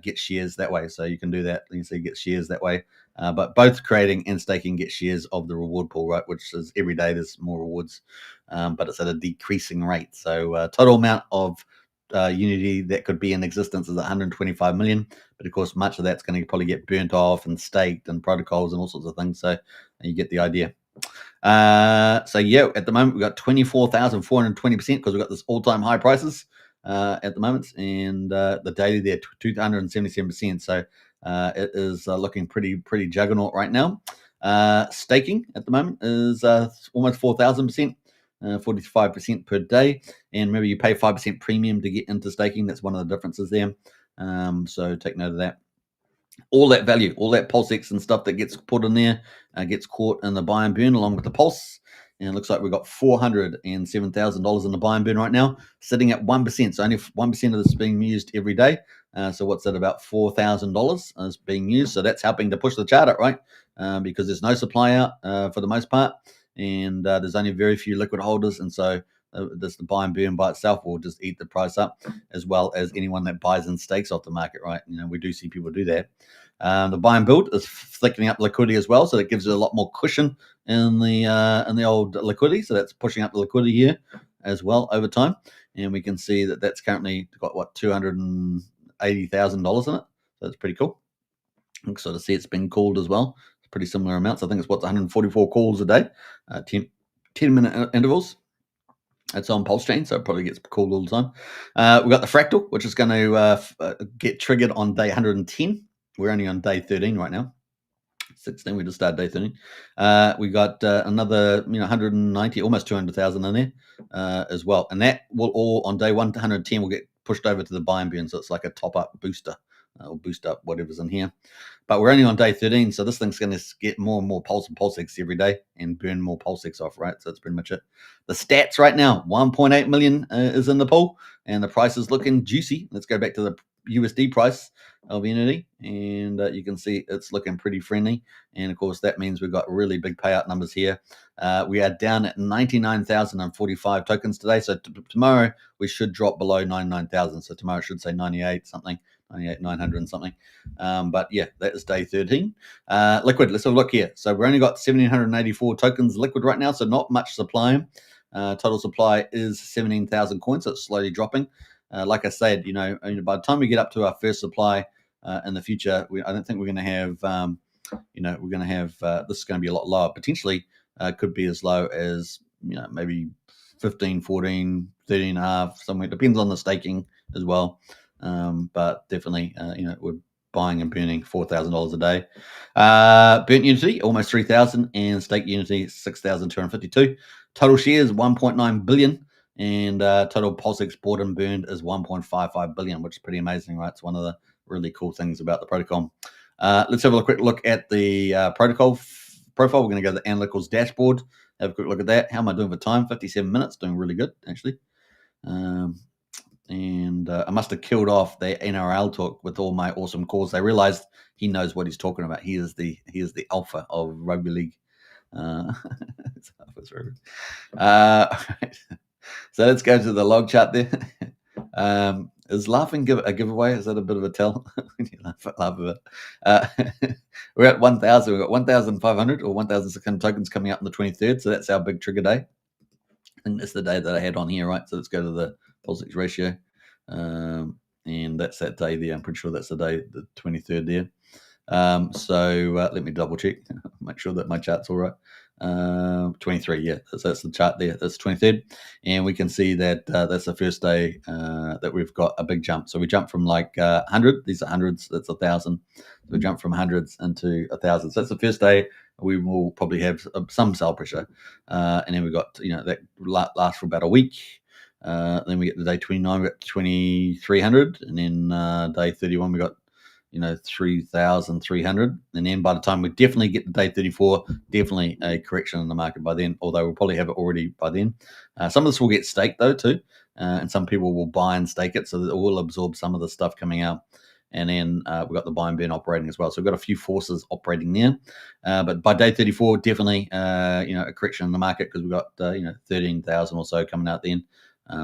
get shares that way. So you can do that. You see, get shares that way. But both creating and staking get shares of the reward pool, right? Which is every day there's more rewards, but it's at a decreasing rate. So total amount of Unity that could be in existence is 125 million. But of course, much of that's going to probably get burnt off and staked and protocols and all sorts of things. So you get the idea. So yeah, at the moment we've got 24,420% because we've got this all-time high prices at the moment, and the daily there 277%. So it is looking pretty juggernaut right now. Staking at the moment is almost 4,000%, 45% per day, and remember you pay 5% premium to get into staking. That's one of the differences there. So take note of that. All that value, all that PulseX and stuff that gets put in there gets caught in the buy and burn along with the Pulse. And it looks like we've got $407,000 in the buy and burn right now, sitting at 1%. So only 1% of this is being used every day. So what's that, about $4,000 is being used. So that's helping to push the chart up, right? Because there's no supply out for the most part. And there's only very few liquid holders. And so does the buy and burn by itself will just eat the price up, as well as anyone that buys and stakes off the market, right? We do see people do that. The buy and build is thickening up liquidity as well, so that gives it a lot more cushion in the old liquidity. So that's pushing up the liquidity here as well over time, and we can see that that's currently got what $280,000 in it. So that's pretty cool. You can sort of see it's been called as well. It's pretty similar amounts. I think it's 144 calls a day, 10-minute intervals. It's on PulseChain, so it probably gets called all the time. We've got the fractal, which is going to get triggered on day 110. We're only on day 13 right now. 16, we just started day 13. We got another 190, almost 200,000 in there as well. And that will all, on day 110, will get pushed over to the buy and burn. So it's like a top-up booster. Or boost up whatever's in here. But we're only on day 13, so this thing's going to get more and more pulse and PulseX every day and burn more PulseX off, right? So that's pretty much it. The stats right now, 1.8 million is in the pool, and the price is looking juicy. Let's go back to the USD price of Unity, and you can see it's looking pretty friendly. And of course, that means we've got really big payout numbers here. We are down at 99,045 tokens today. So tomorrow we should drop below 99,000. So tomorrow it should say 98 something. 98,900 and something. But yeah, that is day 13. Liquid, let's have a look here. So we've only got 1,784 tokens liquid right now, so not much supply. Total supply is 17,000 coins, so it's slowly dropping. Like I said, by the time we get up to our first supply in the future, I don't think we're going to have, this is going to be a lot lower. Potentially could be as low as, maybe 15, 14, 13 and a half, somewhere. Depends on the staking as well. But definitely, we're buying and burning $4,000 a day. Burnt Unity, almost 3,000, and stake Unity, 6,252. Total shares, 1.9 billion, and total PulseX bought and burned is 1.55 billion, which is pretty amazing, right? It's one of the really cool things about the protocol. Let's have a quick look at the protocol profile. We're going to go to the Analyticals dashboard, have a quick look at that. How am I doing for time? 57 minutes, doing really good, actually. And I must have killed off the NRL talk with all my awesome calls. They realized he knows what he's talking about. He is the alpha of rugby league. Right. So let's go to the log chart there. Is laughing a giveaway? Is that a bit of a tell? laugh a bit. We're at 1,000. We've got 1,500 or 1,600 tokens coming up on the 23rd. So that's our big trigger day. I think that's the day that I had on here, right? So let's go to the PulseX ratio, and that's that day there. I'm pretty sure that's the day, the 23rd there. So let me double check, make sure that my chart's all right. 23, yeah, that's the chart there. That's 23rd, and we can see that that's the first day that we've got a big jump. So we jumped from like 100. These are hundreds. That's 1,000. So we jumped from hundreds into 1,000. So that's the first day. We will probably have some sell pressure, and then we got that lasts for about a week. Then we get to day 29, we got 2,300, and then day 31 we got 3,300, and then by the time we definitely get to day 34, definitely a correction in the market by then. Although we'll probably have it already by then. Some of this will get staked though too, and some people will buy and stake it, so that it will absorb some of the stuff coming out. And then we've got the buy and burn operating as well. So we've got a few forces operating there. But by day 34, definitely a correction in the market, because we've got 13,000 or so coming out then.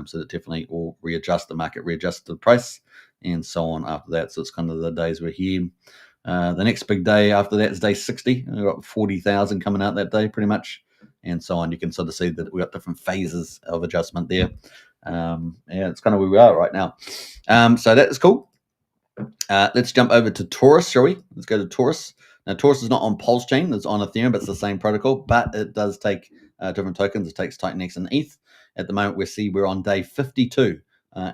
So that definitely will readjust the market, readjust the price, and so on after that. So it's kind of the days we're here. The next big day after that is day 60. We've got 40,000 coming out that day pretty much, and so on. You can sort of see that we've got different phases of adjustment there. It's kind of where we are right now. So that is cool. Let's jump over to Taurus, shall we? Let's go to Taurus. Now, Taurus is not on PulseChain. It's on Ethereum, but it's the same protocol, but it does take different tokens. It takes Titanx and ETH. At the moment, we're on day 52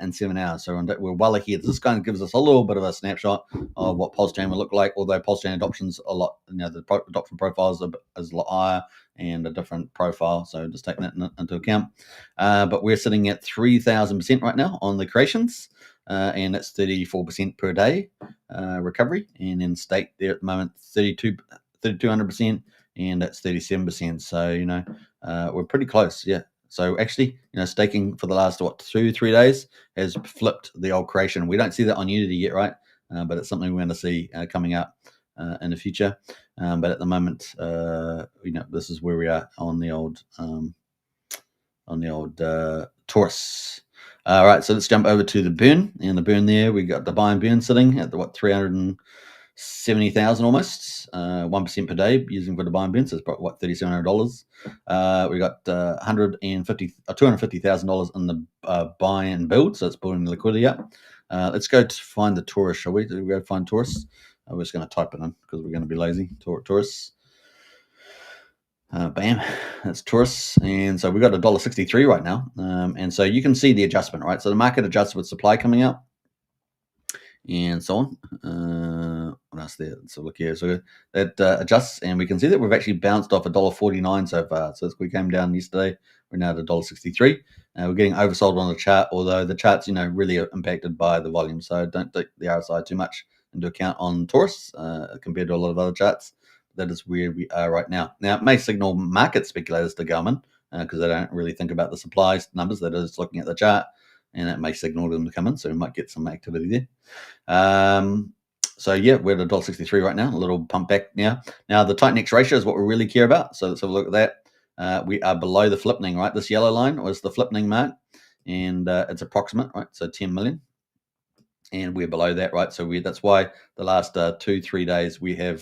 in 7 hours. So we're well ahead. This kind of gives us a little bit of a snapshot of what PulseChain will look like, although PulseChain adoption's a lot, the adoption profile is a lot higher and a different profile. So just take that into account. But we're sitting at 3,000% right now on the creations. And that's 34% per day recovery. And in stake there at the moment, 3,200%, and that's 37%. So, we're pretty close, yeah. So actually, staking for the last 2-3 days has flipped the old creation. We don't see that on Unity yet, right? But it's something we're going to see coming up in the future. But at the moment, this is where we are on the old on the old Taurus. All right, so let's jump over to the burn. And the burn there, we got the buy and burn sitting at the 370,000 almost, 1% per day using for the buy and burn. So it's probably $3,700. We got $250,000 in the buy and build. So it's building the liquidity up. Let's go to find the Taurus, shall we? Do we go find Taurus? We're just going to type it in because we're going to be lazy. Taurus. Bam, that's Taurus. And so we've got $1.63 right now. And so you can see the adjustment, right? So the market adjusts with supply coming up and so on. What else there? So look here. So that adjusts, and we can see that we've actually bounced off $1.49 so far. So we came down yesterday. We're now at $1.63. We're getting oversold on the chart, although the chart's really impacted by the volume. So don't take the RSI too much into account on Taurus compared to a lot of other charts. That is where we are right now. Now, it may signal market speculators to come in because they don't really think about the supply numbers. They're just looking at the chart, and it may signal them to come in. So we might get some activity there. So yeah, we're at $1.63 right now. A little pump back now. Now, the tight next ratio is what we really care about. So let's have a look at that. We are below the flippening, right? This yellow line was the flippening mark, and it's approximate, right? So 10 million. And we're below that, right? So that's why the last 2-3 days we're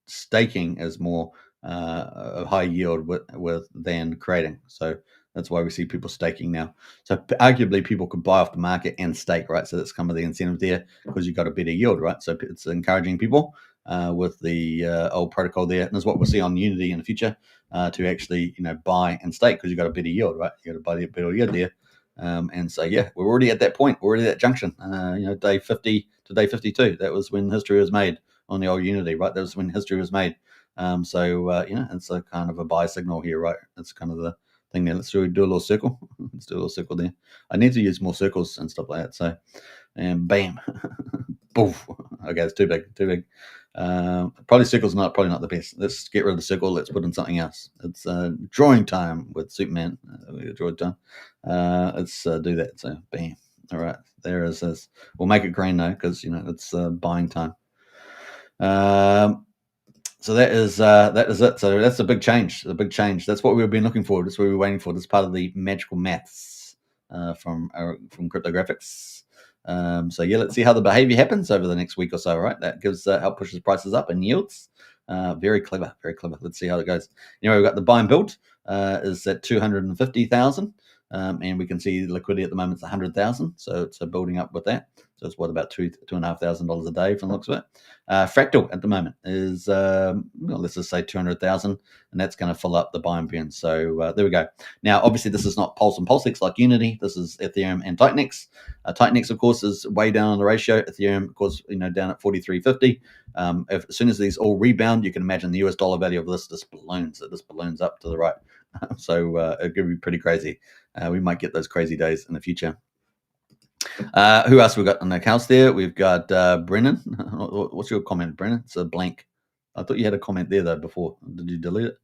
staking as more a high yield with than creating. So that's why we see people staking now. So arguably people could buy off the market and stake, right? So that's kind of the incentive there because you got a better yield, right? So it's encouraging people with the old protocol there, and that's what we'll see on Unity in the future to actually buy and stake because you got a better yield, right? You got to buy the better yield there. And so, yeah, we're already at that point. We're already at that junction. Day 50 to day 52. That was when history was made on the old Unity, right? That was when history was made. It's a kind of a buy signal here, right? It's kind of the thing there. Let's do a little circle. Let's do a little circle there. I need to use more circles and stuff like that. So, and bam, poof. Okay, it's too big. Probably circle's probably not the best. Let's get rid of the circle. Let's put in something else. It's drawing time with Superman. Drawing time. Let's do that. So bam. All right, there is this. We'll make it green though, because it's buying time. So that is it. So that's a big change. The big change. That's what we've been looking for. That's what we were waiting for. This part of the magical maths from cryptographics. So yeah, let's see how the behavior happens over the next week or so. Right, that gives help pushes prices up and yields. Very clever, very clever. Let's see how it goes. Anyway, we've got the buy and build is at 250,000. And we can see the liquidity at the moment is 100,000, so it's building up with that. So it's about $2,500 a day from the looks of it. Fractal at the moment is let's just say 200,000, and that's going to fill up the buy and burn. So there we go. Now, obviously, this is not Pulse and PulseX like Unity. This is Ethereum and Titanix. Titanix, of course, is way down on the ratio. Ethereum, of course, down at 43.50. As soon as these all rebound, you can imagine the US dollar value of this just balloons. It just balloons up to the right. So it could be pretty crazy. We might get those crazy days in the future. Who else we got on the accounts there? We've got Brennan. What's your comment, Brennan? It's a blank. I thought you had a comment there, though, before. Did you delete it?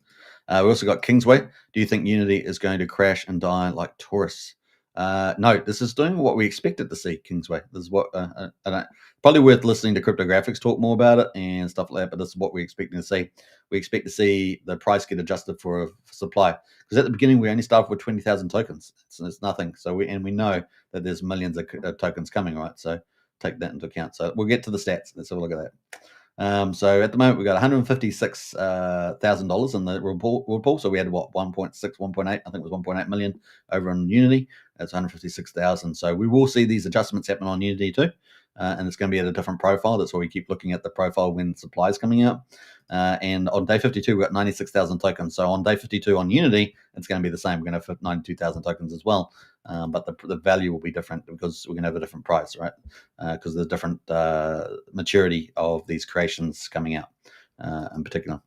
We also got Kingsway. Do you think Unity is going to crash and die like Taurus? No, this is doing what we expected to see, Kingsway. This is what I don't. Probably worth listening to Cryptographics talk more about it and stuff like that, but this is what we're expecting to see. We expect to see the price get adjusted for supply. Because at the beginning, we only started with 20,000 tokens. It's nothing. So we know that there's millions of tokens coming, right? So take that into account. So we'll get to the stats. Let's have a look at that. So at the moment, we've got $156,000 in the report. So we had 1.8, I think it was 1.8 million over on Unity. That's 156,000. So we will see these adjustments happen on Unity too. And it's going to be at a different profile. That's why we keep looking at the profile when supply is coming out. And on day 52, we've got 96,000 tokens. So on day 52 on Unity, it's going to be the same. We're going to have 92,000 tokens as well. But the value will be different because we're going to have a different price, right? Because there's different maturity of these creations coming out in particular.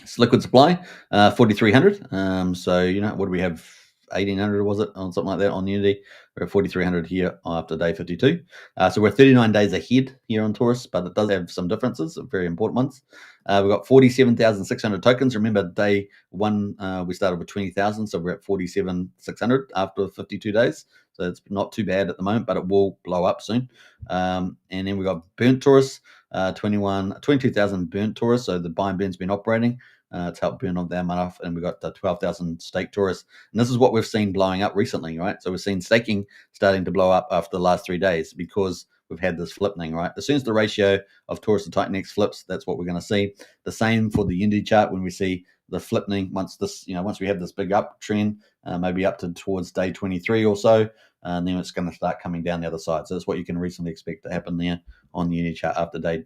It's liquid supply, 4,300. So, what do we have? 1,800 was it on something like that on Unity? We're at 4,300 here after day 52. So we're 39 days ahead here on Taurus, but it does have some differences, very important ones. We've got 47,600 tokens. Remember, day one we started with 20,000, so we're at 47,600 after 52 days. So it's not too bad at the moment, but it will blow up soon. And then we've got burnt Taurus, 22,000 burnt Taurus. So the buy and burn's been operating. to help burn off that money off. And we've got 12,000 stake tourists. And this is what we've seen blowing up recently, right? So we've seen staking starting to blow up after the last 3 days because we've had this flipping, right? As soon as the ratio of tourists to Titan X flips, that's what we're going to see. The same for the Unity chart when we see the flipping once we have this big uptrend, maybe up to towards day 23 or so, and then it's going to start coming down the other side. So that's what you can reasonably expect to happen there on the Unity chart after day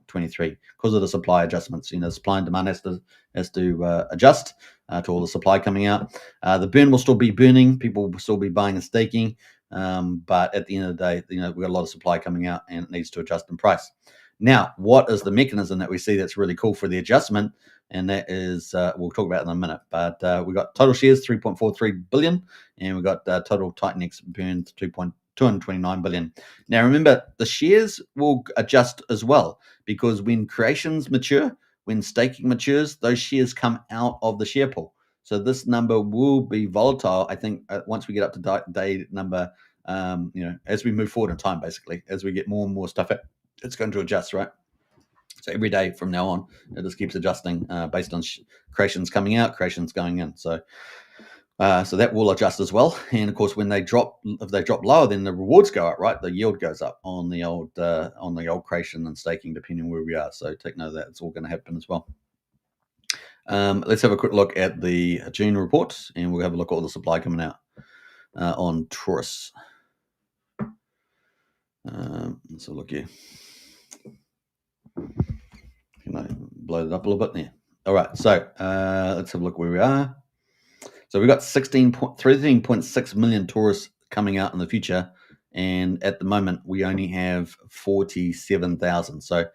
23 because of the supply adjustments. Supply and demand has to adjust to all the supply coming out. The burn will still be burning. People will still be buying and staking. But at the end of the day, we've got a lot of supply coming out and it needs to adjust in price. Now, what is the mechanism that we see that's really cool for the adjustment? And that is, we'll talk about it in a minute. But we got total shares 3.43 billion, and we got total Titan X burned 229 billion. Now, remember, the shares will adjust as well because when creations mature, when staking matures, those shares come out of the share pool. So this number will be volatile, I think, once we get up to day number, as we move forward in time, basically, as we get more and more stuff, it's going to adjust, right? So every day from now on, it just keeps adjusting based on creations coming out, creations going in. So that will adjust as well. And of course, if they drop lower, then the rewards go up, right? The yield goes up on the old creation and staking, depending on where we are. So take note of that; it's all going to happen as well. Let's have a quick look at the June report, and we'll have a look at all the supply coming out on Taurus. Let's have a look here. Can I blow it up a little bit there? All right, so let's have a look where we are. So we've got 13.6 million tourists coming out in the future, and at the moment we only have 47,000. So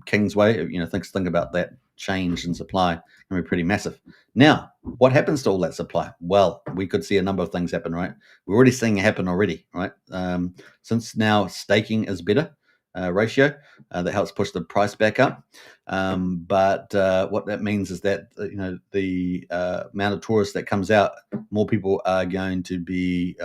Kingsway, think about that change in supply can be pretty massive. Now, what happens to all that supply? Well, we could see a number of things happen, right? We're already seeing it happen already, right? Since now staking is better ratio, that helps push the price back up. But what that means is that the amount of tourists that comes out, more people are going to be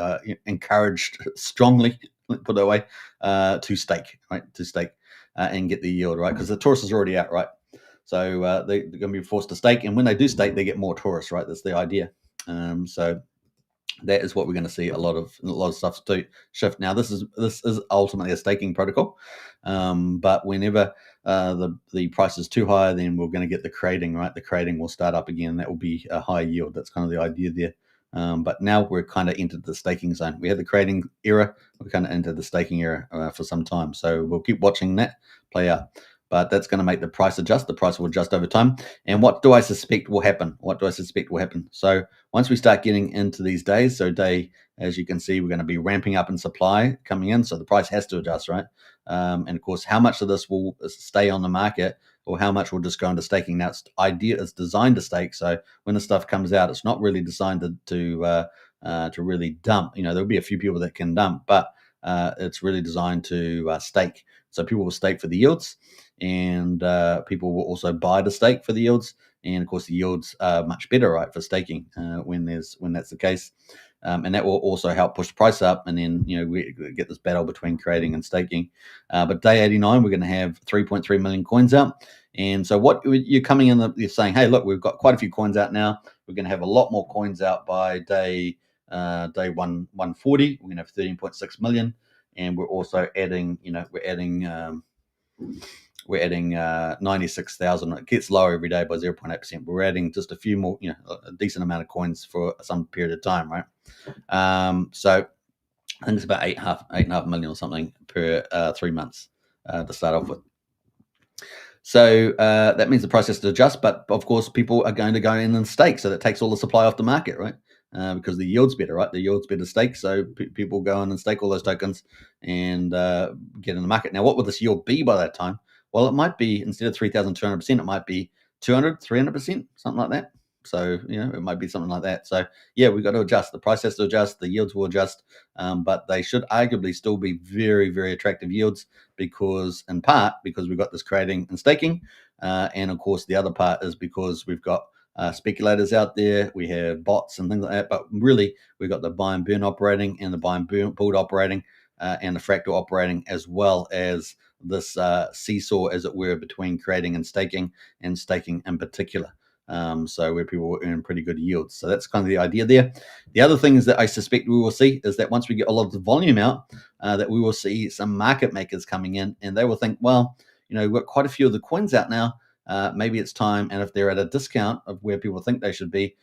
encouraged strongly, put it that way, to stake, right? To stake and get the yield, right? Because the tourists is already out, right? So they're going to be forced to stake, and when they do stake, they get more tourists, right? That's the idea. So that is what we're going to see a lot of stuff to shift. Now, this is ultimately a staking protocol, but whenever the price is too high, then we're going to get the creating, right? The creating will start up again. That will be a high yield. That's kind of the idea there. But now we're kind of entered the staking zone. We had the creating era. We kind of entered the staking era for some time. So we'll keep watching that play out. But that's going to make the price adjust. The price will adjust over time. And what do I suspect will happen? So once we start getting into these days, as you can see, we're going to be ramping up in supply coming in. So the price has to adjust, right? And of course, how much of this will stay on the market or how much will just go into staking? Now, it's designed to stake. So when the stuff comes out, it's not really designed to really dump. There'll be a few people that can dump, but it's really designed to stake. So people will stake for the yields, and people will also buy the stake for the yields. And of course, the yields are much better, right, for staking when that's the case. And that will also help push the price up. And then we get this battle between creating and staking. But day 89, we're going to have 3.3 million coins out. And so what you're coming in, you're saying, hey, look, we've got quite a few coins out now. We're going to have a lot more coins out by day 140. We're going to have 13.6 million. And we're also adding, we're adding 96,000. It gets lower every day by 0.8%. We're adding just a few more, a decent amount of coins for some period of time, right? So I think it's about 8.5 million or something per 3 months to start off with. So that means the price has to adjust, but of course people are going to go in and stake, so that takes all the supply off the market, right? Because the yield's better, right? The yield's better stake, so people go in and stake all those tokens and get in the market. Now, what will this yield be by that time? Well, it might be, instead of 3,200%, it might be 200, 300%, something like that. So, it might be something like that. So, yeah, we've got to adjust. The price has to adjust. The yields will adjust. But they should arguably still be very, very attractive yields in part because we've got this creating and staking. And, of course, the other part is because we've got speculators out there. We have bots and things like that. But really, we've got the buy and burn operating and the buy and build operating and the fractal operating, as well as this seesaw, as it were, between creating and staking in particular. So where people will earn pretty good yields. So that's kind of the idea there. The other things that I suspect we will see is that once we get a lot of the volume out, that we will see some market makers coming in, and they will think, well, we've got quite a few of the coins out now. Maybe it's time, and if they're at a discount of where people think they should be,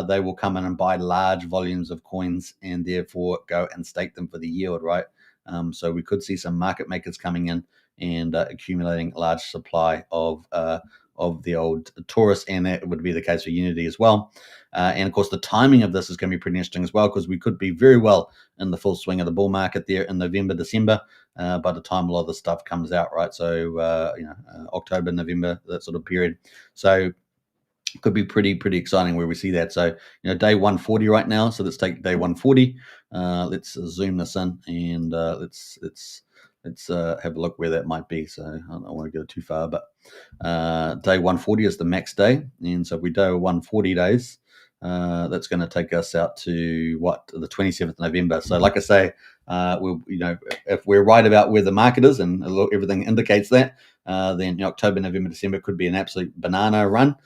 they will come in and buy large volumes of coins and therefore go and stake them for the yield, right? So we could see some market makers coming in and accumulating a large supply of the old Taurus, and that would be the case for Unity as well. And of course, the timing of this is going to be pretty interesting as well, because we could be very well in the full swing of the bull market there in November, December, by the time a lot of the stuff comes out, right? So, October, November, that sort of period. So, could be pretty exciting where we see that. So, day 140 right now. So let's take day 140. Let's zoom this in, and let's have a look where that might be. So I don't want to go too far, but day 140 is the max day, and so if we do 140 days, that's going to take us out to the 27th of November. So, like I say, if we're right about where the market is, and everything indicates that, then October, November, December could be an absolute banana run.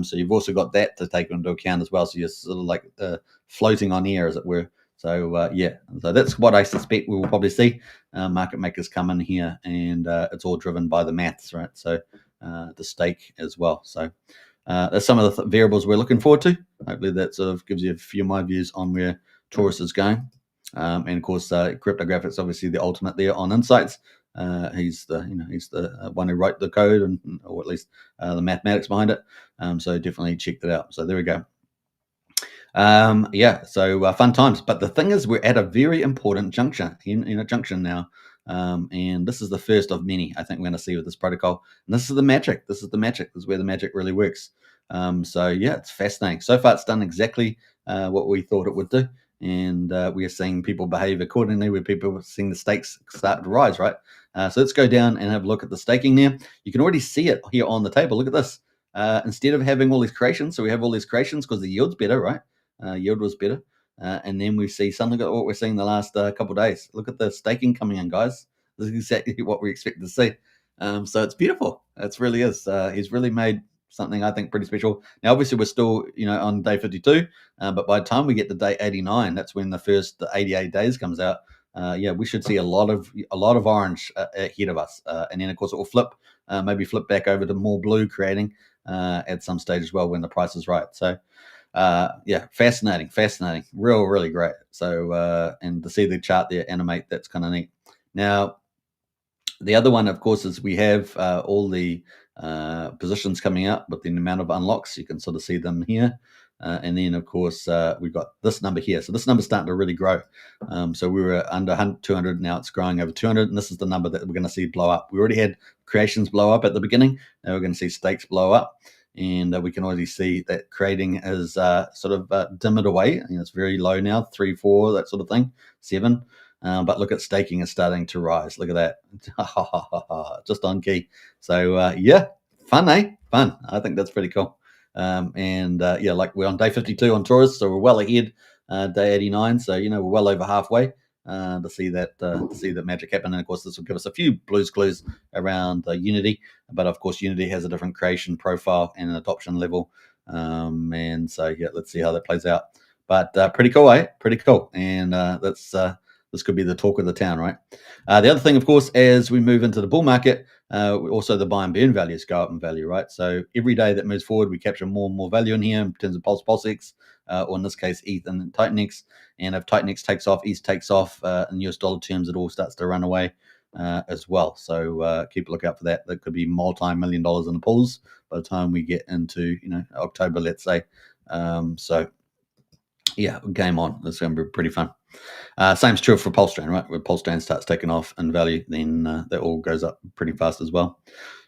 So you've also got that to take into account as well. So you're sort of like floating on air, as it were. So so that's what I suspect we will probably see. Market makers come in here, and it's all driven by the maths, right? So the stake as well. So that's some of the variables we're looking forward to. Hopefully that sort of gives you a few of my views on where Taurus is going. And of course, cryptographics, obviously the ultimate there on insights. He's the one who wrote the code, or at least the mathematics behind it. So definitely check that out. So there we go. So fun times. But the thing is, we're at a very important junction now. And this is the first of many I think we're going to see with this protocol. And this is the magic. This is where the magic really works. So it's fascinating. So far, it's done exactly what we thought it would do. And we are seeing people behave accordingly, where people are seeing the stakes start to rise, right? So let's go down and have a look at the staking there. You can already see it here on the table. Look at this. Instead of having all these creations, so we have all these creations because the yield's better, right? Yield was better. And then we see something like what we're seeing the last couple of days. Look at the staking coming in, guys. This is exactly what we expect to see. So it's beautiful. It really is. He's really made something I think pretty special. Now, obviously, we're still on day 52, but by the time we get to day 89, that's when the first 88 days comes out. We should see a lot of orange ahead of us, and then of course it will flip, maybe flip back over to more blue, creating at some stage as well when the price is right. So. Fascinating, really great. So, and to see the chart there animate, that's kind of neat. Now, the other one, of course, is we have all the positions coming out with the amount of unlocks. You can sort of see them here. And then, of course, we've got this number here. So this number's starting to really grow. So we were under 200. Now it's growing over 200. And this is the number that we're going to see blow up. We already had creations blow up at the beginning. Now we're going to see stakes blow up. And we can already see that creating is sort of dimmered away. It's very low now, 3, 4, that sort of thing, 7. But look at staking is starting to rise. Look at that. Just on key. So, fun, eh? Fun. I think that's pretty cool. Like we're on day 52 on Taurus, so we're well ahead, day 89. So, we're well over halfway to see that magic happen. And of course, this will give us a few blues clues around Unity. But of course, Unity has a different creation profile and an adoption level. And so, let's see how that plays out. But pretty cool, eh? Pretty cool. And this could be the talk of the town, right? The other thing, of course, as we move into the bull market, also the buy and burn values go up in value, right? So every day that moves forward, we capture more and more value in here in terms of PulseX, or in this case, ETH and TitanX. And if TitanX takes off, ETH takes off, in US dollar terms, it all starts to run away as well. So keep a lookout for that. That could be multi-million dollars in the pools by the time we get into October, let's say. Game on. It's going to be pretty fun. Same's true for PulseChain, right? When PulseChain starts taking off in value, then that all goes up pretty fast as well.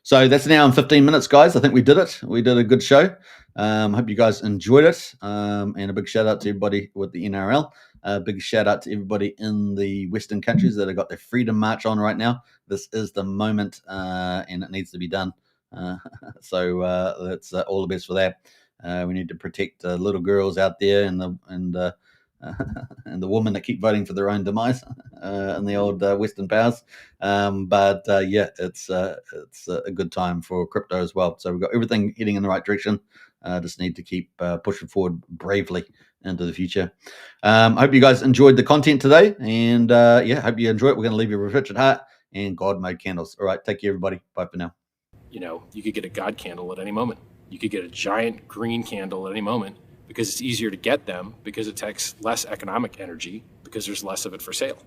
So that's now in 15 minutes, guys. I think we did it. We did a good show. Hope you guys enjoyed it. And a big shout out to everybody with the NRL. Big shout out to everybody in the Western countries that have got their Freedom March on right now. This is the moment, and it needs to be done. So that's all the best for that. We need to protect little girls out there and and the women that keep voting for their own demise in the old Western powers. But it's a good time for crypto as well. So we've got everything heading in the right direction. Just need to keep pushing forward bravely into the future. I hope you guys enjoyed the content today, and hope you enjoy it. We're going to leave you with Richard Hart and God Mode Candles. All right, take care, everybody. Bye for now. You could get a God candle at any moment. You could get a giant green candle at any moment, because it's easier to get them, because it takes less economic energy, because there's less of it for sale.